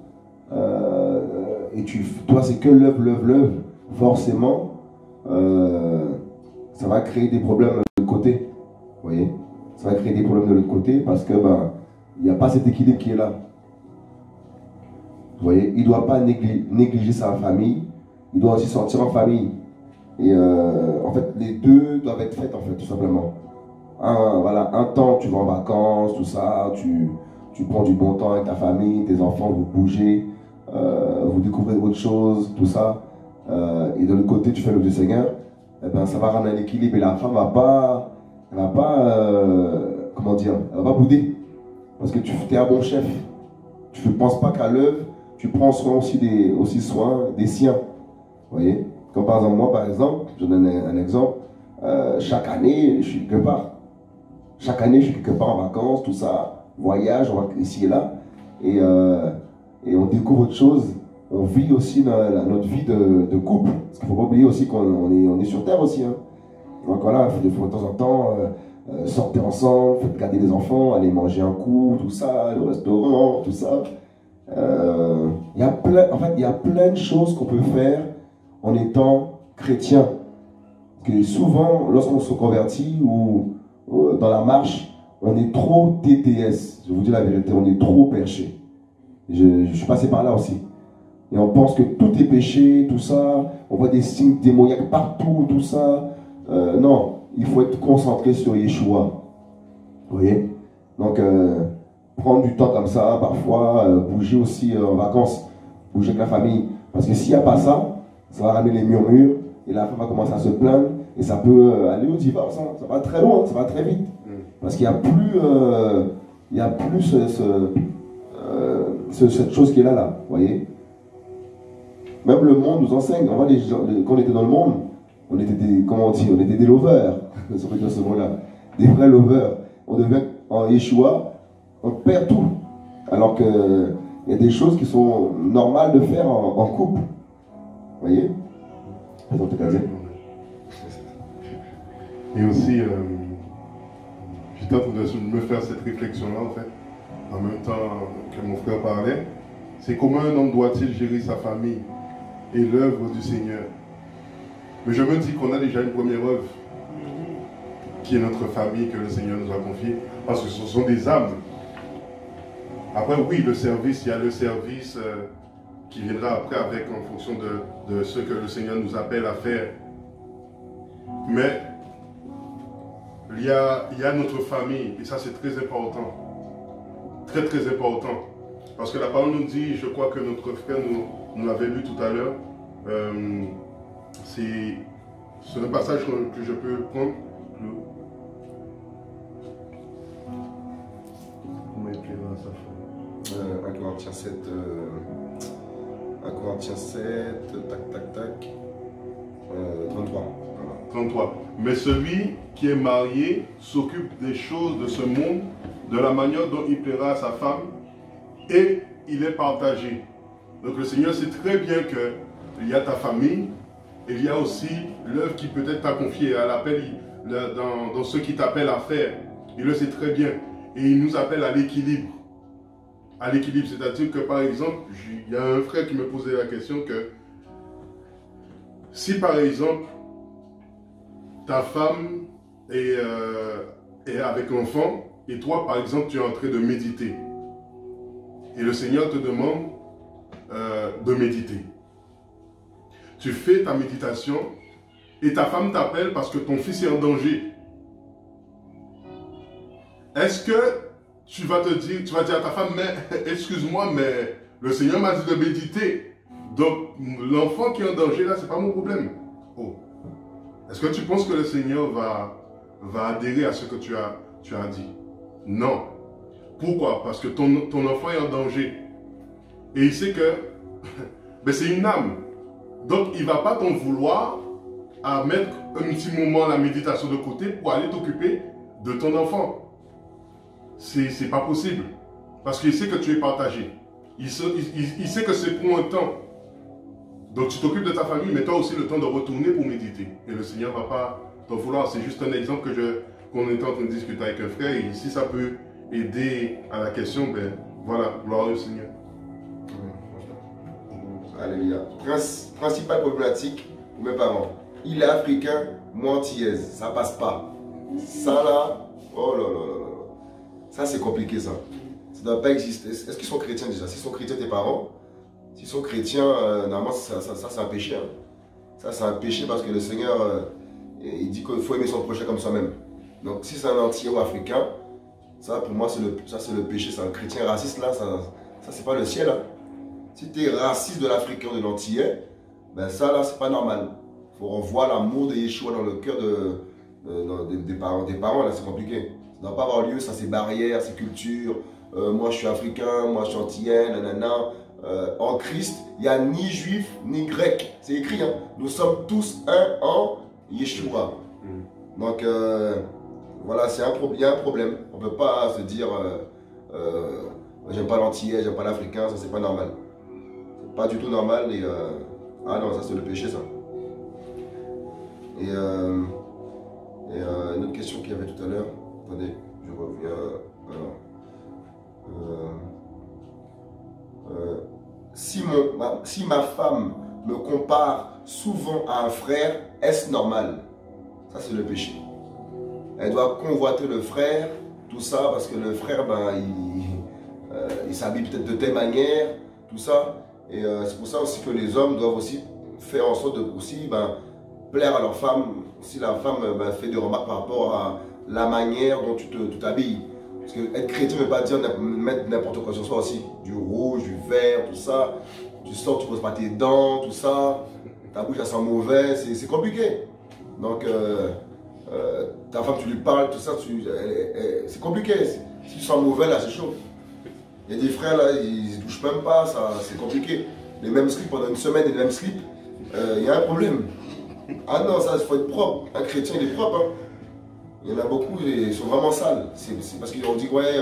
Et toi, c'est que l'œuvre. Forcément, ça va créer des problèmes de l'autre côté. Vous voyez? Ça va créer des problèmes de l'autre côté parce que il n'y a pas cet équilibre qui est là. Vous voyez? Il ne doit pas négliger sa famille. Il doit aussi sortir en famille. Et en fait, les deux doivent être faits, en fait, tout simplement. Un temps, tu vas en vacances, tout ça, tu prends du bon temps avec ta famille, tes enfants, vous bougez, vous découvrez autre chose, tout ça. Et de l'autre côté, tu fais l'œuvre du Seigneur. Ça va ramener l'équilibre et la femme elle va pas bouder. Parce que tu es un bon chef. Tu ne penses pas qu'à l'œuvre, tu prends soin aussi soin des siens. Vous voyez? Comme par exemple, moi, par exemple, je donne un exemple. Chaque année, je suis quelque part. Chaque année, je suis quelque part en vacances, tout ça, voyage, on va ici et là. Et on découvre autre chose. On vit aussi notre vie de couple. Parce qu'il ne faut pas oublier aussi qu'on est sur Terre aussi. Hein. Donc voilà, il faut de temps en temps sortir ensemble, faites garder les enfants, aller manger un coup, tout ça, le restaurant, tout ça. Il y a plein de choses qu'on peut faire en étant chrétien. Parce que souvent, lorsqu'on se convertit ou dans la marche, on est trop TTS. Je vous dis la vérité, on est trop perché. Je suis passé par là aussi. Et on pense que tout est péché, tout ça. On voit des signes démoniaques partout, tout ça. Non, il faut être concentré sur Yeshua. Vous voyez? Donc, prendre du temps comme ça, parfois, bouger aussi en vacances, bouger avec la famille. Parce que s'il n'y a pas ça, ça va ramener les murmures, et la femme va commencer à se plaindre, et ça peut aller au divorce, hein. Ça va très loin, ça va très vite. Parce qu'il n'y a plus, cette chose qui est là, vous voyez. Même le monde nous enseigne. On voit quand on était dans le monde, on était des, comment on dit, on était des lovers, si on peut dire ce mot-là, des vrais lovers. On devient en Yeshua, on perd tout. Alors qu'il y a des choses qui sont normales de faire en couple. Vous voyez? Et aussi, j'étais en train de me faire cette réflexion-là, en fait, en même temps que mon frère parlait. C'est comment un homme doit-il gérer sa famille et l'œuvre du Seigneur. Mais je me dis qu'on a déjà une première œuvre, qui est notre famille, que le Seigneur nous a confiée, parce que ce sont des âmes. Après, oui, le service, il y a le service qui viendra après avec en fonction de ce que le Seigneur nous appelle à faire. Mais il y a notre famille, et ça c'est très important. Très très important. Parce que la parole nous dit, je crois que notre frère nous l'avait lu tout à l'heure, c'est un passage que je peux prendre. 1 Corinthiens 7, 1 Corinthiens 7, tac, 33. Voilà. 33. Mais celui qui est marié s'occupe des choses de ce monde, de la manière dont il plaira à sa femme, et il est partagé. Donc le Seigneur sait très bien qu'il y a ta famille, et il y a aussi l'œuvre qui peut-être t'a confiée à l'appel, dans ce qui t'appelle à faire. Il le sait très bien. Et il nous appelle à l'équilibre. À l'équilibre, c'est-à-dire que par exemple, il y a un frère qui me posait la question que si par exemple ta femme est avec l'enfant et toi par exemple tu es en train de méditer et le Seigneur te demande de méditer. Tu fais ta méditation et ta femme t'appelle parce que ton fils est en danger. Est-ce que tu vas dire à ta femme, mais excuse-moi, mais le Seigneur m'a dit de méditer. Donc, l'enfant qui est en danger, là, c'est pas mon problème. Oh. Est-ce que tu penses que le Seigneur va adhérer à ce que tu as dit? Non. Pourquoi? Parce que ton enfant est en danger. Et il sait que ben, c'est une âme. Donc, il ne va pas t'en vouloir à mettre un petit moment la méditation de côté pour aller t'occuper de ton enfant. C'est pas possible. Parce qu'il sait que tu es partagé. Il sait que c'est pour un temps. Donc tu t'occupes de ta famille, mais tu as aussi le temps de retourner pour méditer. Et le Seigneur ne va pas t'en vouloir. C'est juste un exemple qu'on était en train de discuter avec un frère. Et si ça peut aider à la question, ben voilà, gloire au Seigneur. Alléluia. Principale problématique pour mes parents. Il est africain, moi antillaise. Ça passe pas. Ça là, oh là là là là. Ça c'est compliqué ça. Ça ne doit pas exister. Est-ce qu'ils sont chrétiens déjà? S'ils sont chrétiens tes parents, s'ils sont chrétiens, normalement ça c'est un péché. Hein. Ça c'est un péché parce que le Seigneur, il dit qu'il faut aimer son prochain comme soi-même. Donc si c'est un antillais ou africain, ça pour moi c'est le péché. C'est un chrétien raciste là, ça c'est pas le ciel. Hein. Si tu es raciste de l'Africain ou de l'antillais, ben ça là c'est pas normal. Il faut revoir l'amour de Yeshua dans le cœur des parents là, c'est compliqué. Ça ne doit pas avoir lieu, ça c'est barrières, c'est culture. Moi je suis africain, moi je suis antillais, nanana. En Christ, il n'y a ni juif ni grec. C'est écrit, hein. Nous sommes tous un en Yeshua. Donc voilà, il y a un problème. On ne peut pas se dire j'aime pas l'antillais, j'aime pas l'africain, ça c'est pas normal. C'est pas du tout normal. Et, ah non, ça c'est le péché ça. Et une autre question qu'il y avait tout à l'heure. Attendez, je reviens. Alors, si ma femme me compare souvent à un frère, est-ce normal? Ça, c'est le péché. Elle doit convoiter le frère, tout ça, parce que le frère, ben, il s'habille peut-être de telle manière, tout ça. Et c'est pour ça aussi que les hommes doivent aussi faire en sorte de aussi, ben, plaire à leur femme. Si la femme ben, fait des remarques par rapport à la manière dont tu t'habilles. Parce que être chrétien ne veut pas dire mettre n'importe quoi sur soi aussi. Du rouge, du vert, tout ça. Tu sors, tu ne poses pas tes dents, tout ça. Ta bouche, elle sent mauvais, c'est compliqué. Donc, ta femme, tu lui parles, tout ça, c'est compliqué. Si tu sens mauvais, là, c'est chaud. Il y a des frères, là, ils ne se touchent même pas, c'est compliqué. Les mêmes slips pendant une semaine, les mêmes slips, il y a un problème. Ah non, ça, il faut être propre. Un chrétien, il est propre. Hein. Il y en a beaucoup, ils sont vraiment sales. C'est parce qu'ils ont dit, ouais,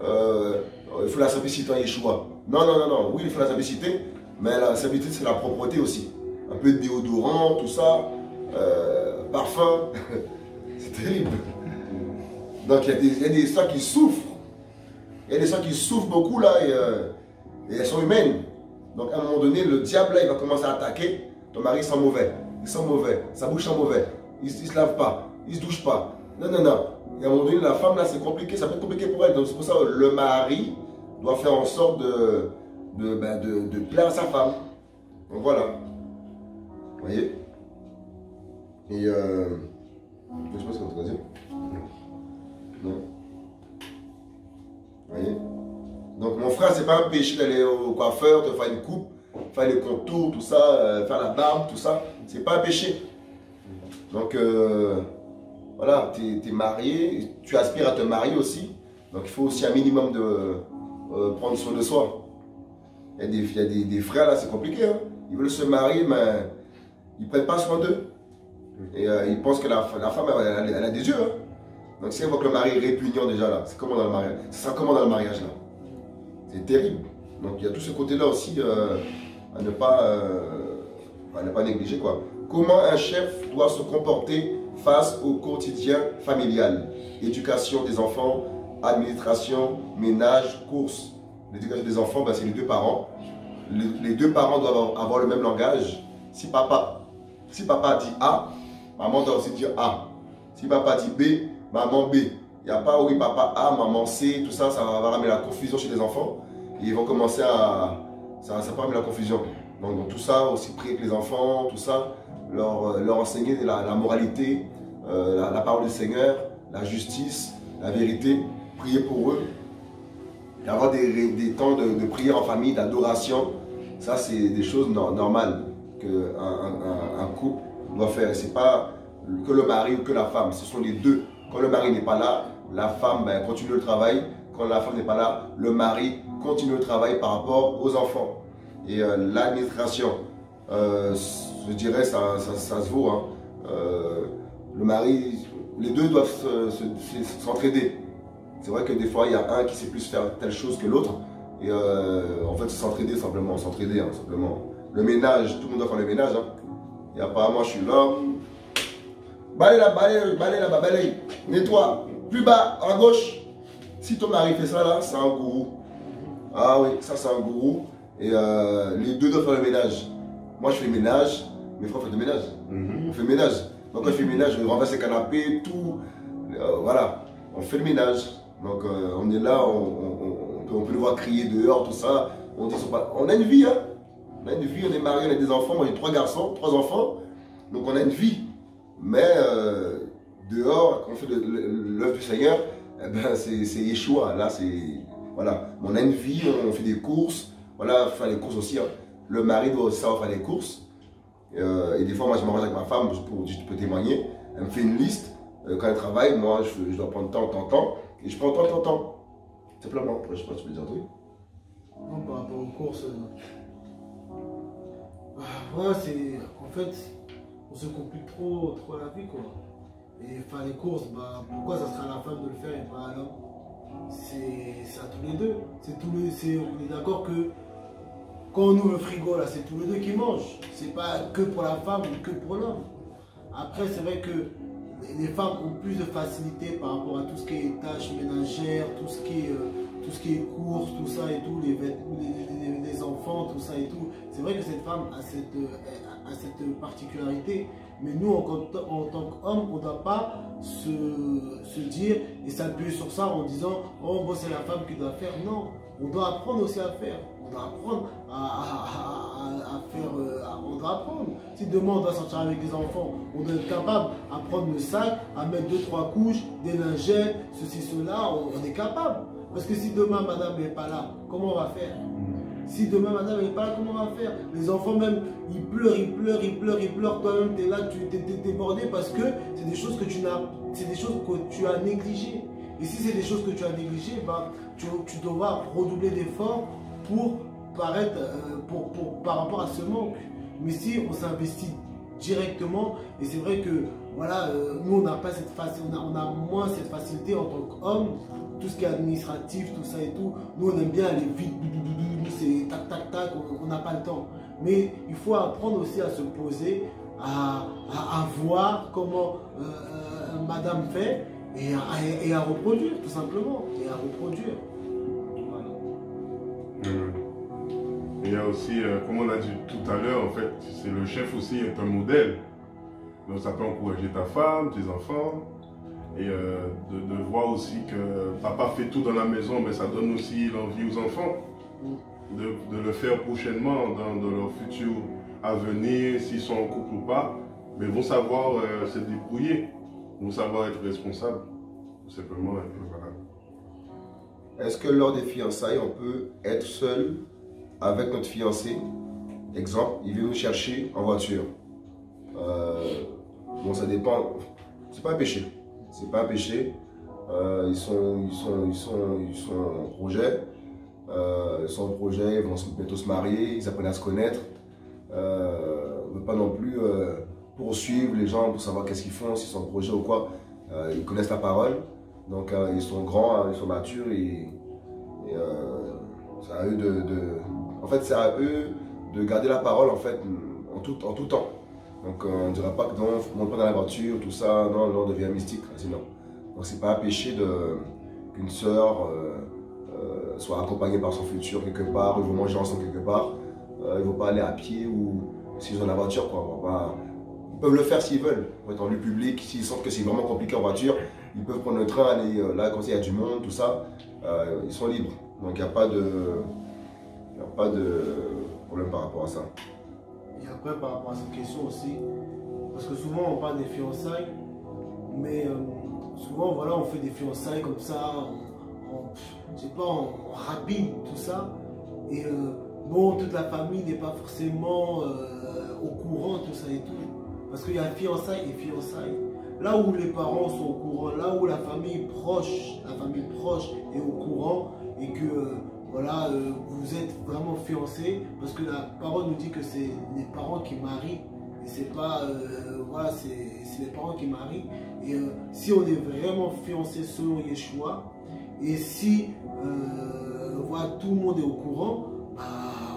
il faut la simplicité en Yeshua. Non, non, non, non. Oui, il faut la simplicité, mais la simplicité, c'est la propreté aussi. Un peu de déodorant, tout ça, parfum. C'est terrible. Donc, il y a des soeurs qui souffrent. Il y a des soeurs qui souffrent beaucoup, là, et elles sont humaines. Donc, à un moment donné, le diable, là, il va commencer à attaquer. Ton mari sent mauvais. Il sent mauvais. Sa bouche sent mauvais. Il ne se lave pas. Il ne se douche pas. Non, non, non. Et à un moment donné, la femme, là, c'est compliqué. Ça peut être compliqué pour elle. Donc, c'est pour ça que le mari doit faire en sorte de plaire à sa femme. Donc, voilà. Vous voyez? Et je sais pas ce qu'on va dire. Non. Vous voyez? Donc, mon frère, c'est pas un péché d'aller au coiffeur, de faire une coupe, faire les contours, tout ça, faire la barbe, tout ça. C'est pas un péché. Donc, voilà, tu es marié, tu aspires à te marier aussi. Donc, il faut aussi un minimum de prendre soin de soi. Il y a des frères, là, c'est compliqué. Hein. Ils veulent se marier, mais ils ne prennent pas soin d'eux. Et ils pensent que la femme, elle a des yeux. Hein. Donc, si elle voit que le mari est répugnant déjà, là, c'est comment dans le mariage? Ça sera comment dans le mariage, là? C'est terrible. Donc, il y a tout ce côté-là aussi à ne pas négliger, quoi. Comment un chef doit se comporter face au quotidien familial? Éducation des enfants, administration, ménage, courses. L'éducation des enfants, ben, c'est les deux parents. Les deux parents doivent avoir le même langage. Si papa dit A, maman doit aussi dire A. Si papa dit B, maman B. Il n'y a pas oui papa A, maman C, tout ça, ça va ramener la confusion chez les enfants. Et ils vont commencer à... Ça va ramener la confusion. Donc tout ça, aussi prier avec les enfants, tout ça, leur enseigner la moralité, la parole du Seigneur, la justice, la vérité, prier pour eux. Et avoir des temps de prière en famille, d'adoration. Ça, c'est des choses normales qu'un couple doit faire. Ce n'est pas que le mari ou que la femme, ce sont les deux. Quand le mari n'est pas là, la femme continue le travail. Quand la femme n'est pas là, le mari continue le travail par rapport aux enfants. Et l'administration, je dirais, ça se vaut. Hein. Le mari, les deux doivent s'entraider. C'est vrai que des fois, il y a un qui sait plus faire telle chose que l'autre. Et en fait, s'entraider simplement, simplement. Le ménage, tout le monde doit faire le ménage. Hein. Il n'y a pas, moi je suis là. Balaye là-bas, balaye. Nettoie. Plus bas, à gauche. Si ton mari fait ça là, c'est un gourou. Ah oui, ça c'est un gourou. Et les deux doivent faire le ménage. Moi je fais le ménage, mes frères font le ménage. On fait le ménage. Donc quand je fais le ménage, je renverse les canapés, tout. Voilà, on fait le ménage. Donc on est là, on peut le voir crier dehors, tout ça. On a une vie, hein. On a une vie, on est marié, on a des enfants. Moi j'ai 3 garçons, 3 enfants. Donc on a une vie. Mais dehors, quand on fait l'œuvre du Seigneur, eh ben, c'est Yeshua. Là, c'est. Voilà. On a une vie, on fait des courses. Voilà, faire les courses aussi. Hein. Le mari doit aussi savoir faire les courses. Et des fois, moi je m'arrange avec ma femme, je peux témoigner. Elle me fait une liste. Quand elle travaille, moi je dois prendre temps. Et je prends temps. Simplement. Je sais pas si tu peux dire un truc. Non, par rapport aux courses. Voilà, c'est. En fait, on se complique trop la vie, quoi. Et faire les courses, pourquoi ça sera la femme de le faire et pas l'homme? C'est à tous les deux. On est d'accord que quand on ouvre le frigo, là, c'est tous les deux qui mangent. C'est pas que pour la femme ou que pour l'homme. Après, c'est vrai que les femmes ont plus de facilité par rapport à tout ce qui est tâches ménagères, tout ce qui est courses, tout ça et tout, les enfants, tout ça et tout. C'est vrai que cette femme a cette particularité, mais nous, en tant qu'hommes, on ne doit pas se dire et s'appuyer sur ça en disant « Oh, bon, c'est la femme qui doit faire ». Non, on doit apprendre aussi à faire. On doit apprendre à faire. On doit apprendre. Si demain on doit sortir avec des enfants, on doit être capable à prendre le sac, à mettre 2-3 couches, des lingettes, ceci, cela, on est capable. Parce que si demain madame n'est pas là, comment on va faire? Si demain madame n'est pas là, comment on va faire? Les enfants même, ils pleurent. Toi-même, tu es là, tu es débordé parce que c'est des choses que tu as négligées. Et si c'est des choses que tu as négligées, bah, tu devras redoubler d'efforts pour paraître, par rapport à ce manque. Mais si on s'investit directement, et c'est vrai que voilà, nous on n'a pas cette facilité, on a moins cette facilité en tant qu'homme, tout ce qui est administratif, tout ça et tout, nous on aime bien aller vite, c'est tac tac tac, on n'a pas le temps. Mais il faut apprendre aussi à se poser, à voir comment madame fait et à reproduire tout simplement, et à reproduire. Voilà. Il y a aussi, comme on a dit tout à l'heure, en fait, c'est le chef aussi est un modèle. Donc ça peut encourager ta femme, tes enfants, et de voir aussi que papa fait tout dans la maison, mais ça donne aussi l'envie aux enfants de le faire prochainement dans leur futur à venir, s'ils sont en couple ou pas, mais ils vont savoir se débrouiller, ils vont savoir être responsables, tout simplement. Voilà. Est-ce que lors des fiançailles, on peut être seul avec notre fiancé? Exemple, il vient nous chercher en voiture. Bon, ça dépend. C'est pas un péché. C'est pas un péché. Ils sont en projet. Ils sont en projet, ils vont bientôt se marier, ils apprennent à se connaître. On ne veut pas non plus poursuivre les gens pour savoir qu'est-ce qu'ils font, s'ils sont en projet ou quoi. Ils connaissent la parole. Donc ils sont grands, ils sont matures et c'est à eux en fait, c'est à eux de garder la parole en fait en tout temps. Donc on ne dira pas que non, on monte pas dans la voiture, tout ça, non, on devient mystique, sinon. Donc c'est pas un péché qu'une sœur soit accompagnée par son futur quelque part, ils vont manger ensemble quelque part, ils ne vont pas aller à pied ou s'ils ont la voiture, quoi. Ils peuvent le faire s'ils veulent, en lieu public, s'ils sentent que c'est vraiment compliqué en voiture, ils peuvent prendre le train, aller là, quand il y a du monde, tout ça, ils sont libres. Donc il n'y a pas de problème par rapport à ça. Et après, par rapport à cette question aussi, parce que souvent on parle des fiançailles, mais souvent voilà, on fait des fiançailles comme ça, je sais pas, en rapide, tout ça, et bon, toute la famille n'est pas forcément au courant, tout ça et tout, parce qu'il y a fiançailles et fiançailles. Là où les parents sont au courant, là où la famille proche est au courant, et que voilà, vous êtes vraiment fiancés, parce que la parole nous dit que c'est les parents qui marient, et c'est pas, voilà, c'est les parents qui marient, et si on est vraiment fiancés selon Yeshua, et si voilà, tout le monde est au courant, bah,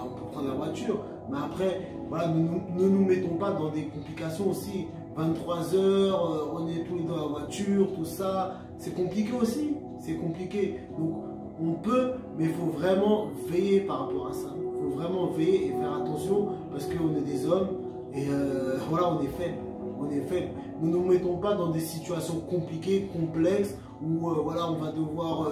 on peut prendre la voiture, mais après, voilà, ne nous mettons pas dans des complications aussi, 23 h, on est tous les deux dans la voiture, tout ça, c'est compliqué aussi, c'est compliqué, donc on peut, mais il faut vraiment veiller par rapport à ça. Il faut vraiment veiller et faire attention parce qu'on est des hommes et voilà, on est faible. On est faible. Nous ne nous mettons pas dans des situations compliquées, complexes, où voilà, on va devoir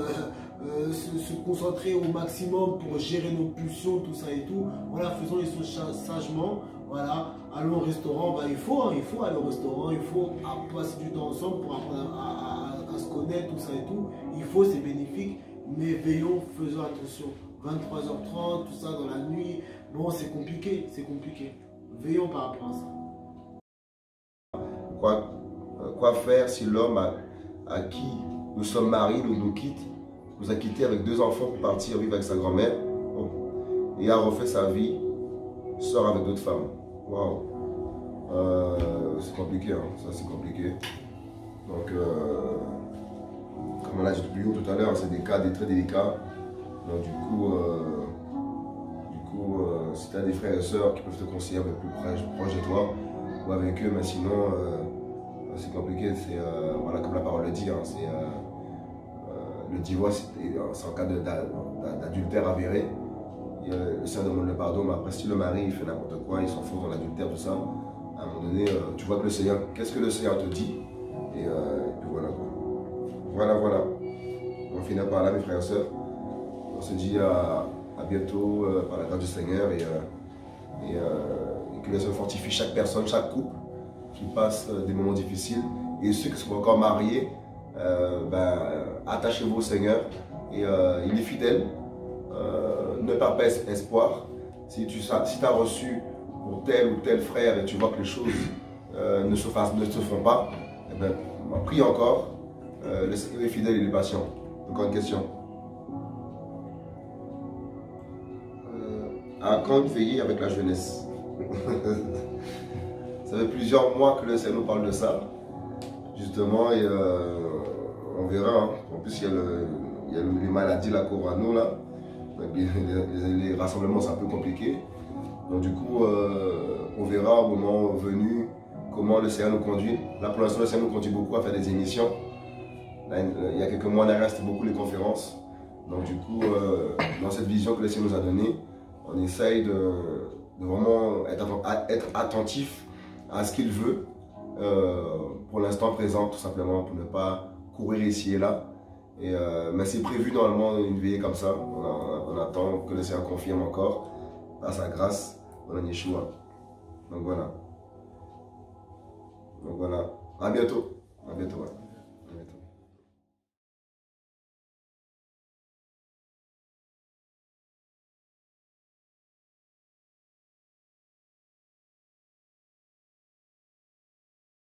se concentrer au maximum pour gérer nos pulsions, tout ça et tout. Voilà, faisons les choses sagement. Voilà, allons au restaurant. Bah, il faut aller au restaurant, il faut passer du temps ensemble pour apprendre à se connaître, tout ça et tout. Il faut, c'est bénéfique. Mais veillons, faisons attention. 23 h 30, tout ça dans la nuit, bon, c'est compliqué, c'est compliqué. Veillons par rapport à ça. Quoi faire si l'homme à qui nous sommes mariés nous a quittés avec 2 enfants pour partir vivre avec sa grand-mère et a refait sa vie, sort avec d'autres femmes? Waouh! C'est compliqué, hein. Ça c'est compliqué. Donc, comme on a dit tout à l'heure, c'est des cas très délicats. Donc du coup, si tu as des frères et sœurs qui peuvent te conseiller un peu plus proche de toi, ou avec eux, mais sinon, c'est compliqué. Voilà, comme la parole le dit, hein, le divorce, c'est en cas d'adultère avéré. Le Seigneur demande le pardon, mais après, si le mari il fait n'importe quoi, il s'enfonce dans l'adultère, tout ça, à un moment donné, tu vois que le Seigneur, qu'est-ce que le Seigneur te dit? Et puis voilà quoi. Voilà. On finit par là, mes frères et sœurs. on se dit à bientôt par la grâce du Seigneur et que le Seigneur fortifie chaque personne, chaque couple qui passe des moments difficiles. Et ceux qui sont encore mariés, attachez-vous au Seigneur et il est fidèle. Ne perds pas espoir. Si tu as reçu pour tel ou tel frère et tu vois que les choses ne se font pas, eh ben, prie encore. Le Seigneur est fidèle et il est patient. Encore une question. À quand veiller avec la jeunesse? Ça fait plusieurs mois que le Seigneur nous parle de ça, justement, et on verra. Hein. En plus, il y a les maladies, la corona, là. Les rassemblements, c'est un peu compliqué. Donc, du coup, on verra au moment venu comment le Seigneur nous conduit. Là, pour l'instant, le Seigneur nous conduit beaucoup à faire des émissions. Là, il y a quelques mois en arrière, c'était beaucoup les conférences. Donc, du coup, dans cette vision que le Seigneur nous a donnée, on essaye de vraiment être attentif à ce qu'il veut pour l'instant présent, tout simplement, pour ne pas courir ici et là. Mais c'est prévu normalement une veillée comme ça. On attend que le Seigneur confirme encore, par sa grâce, on Yeshua. Donc voilà. À bientôt. À bientôt. Ouais.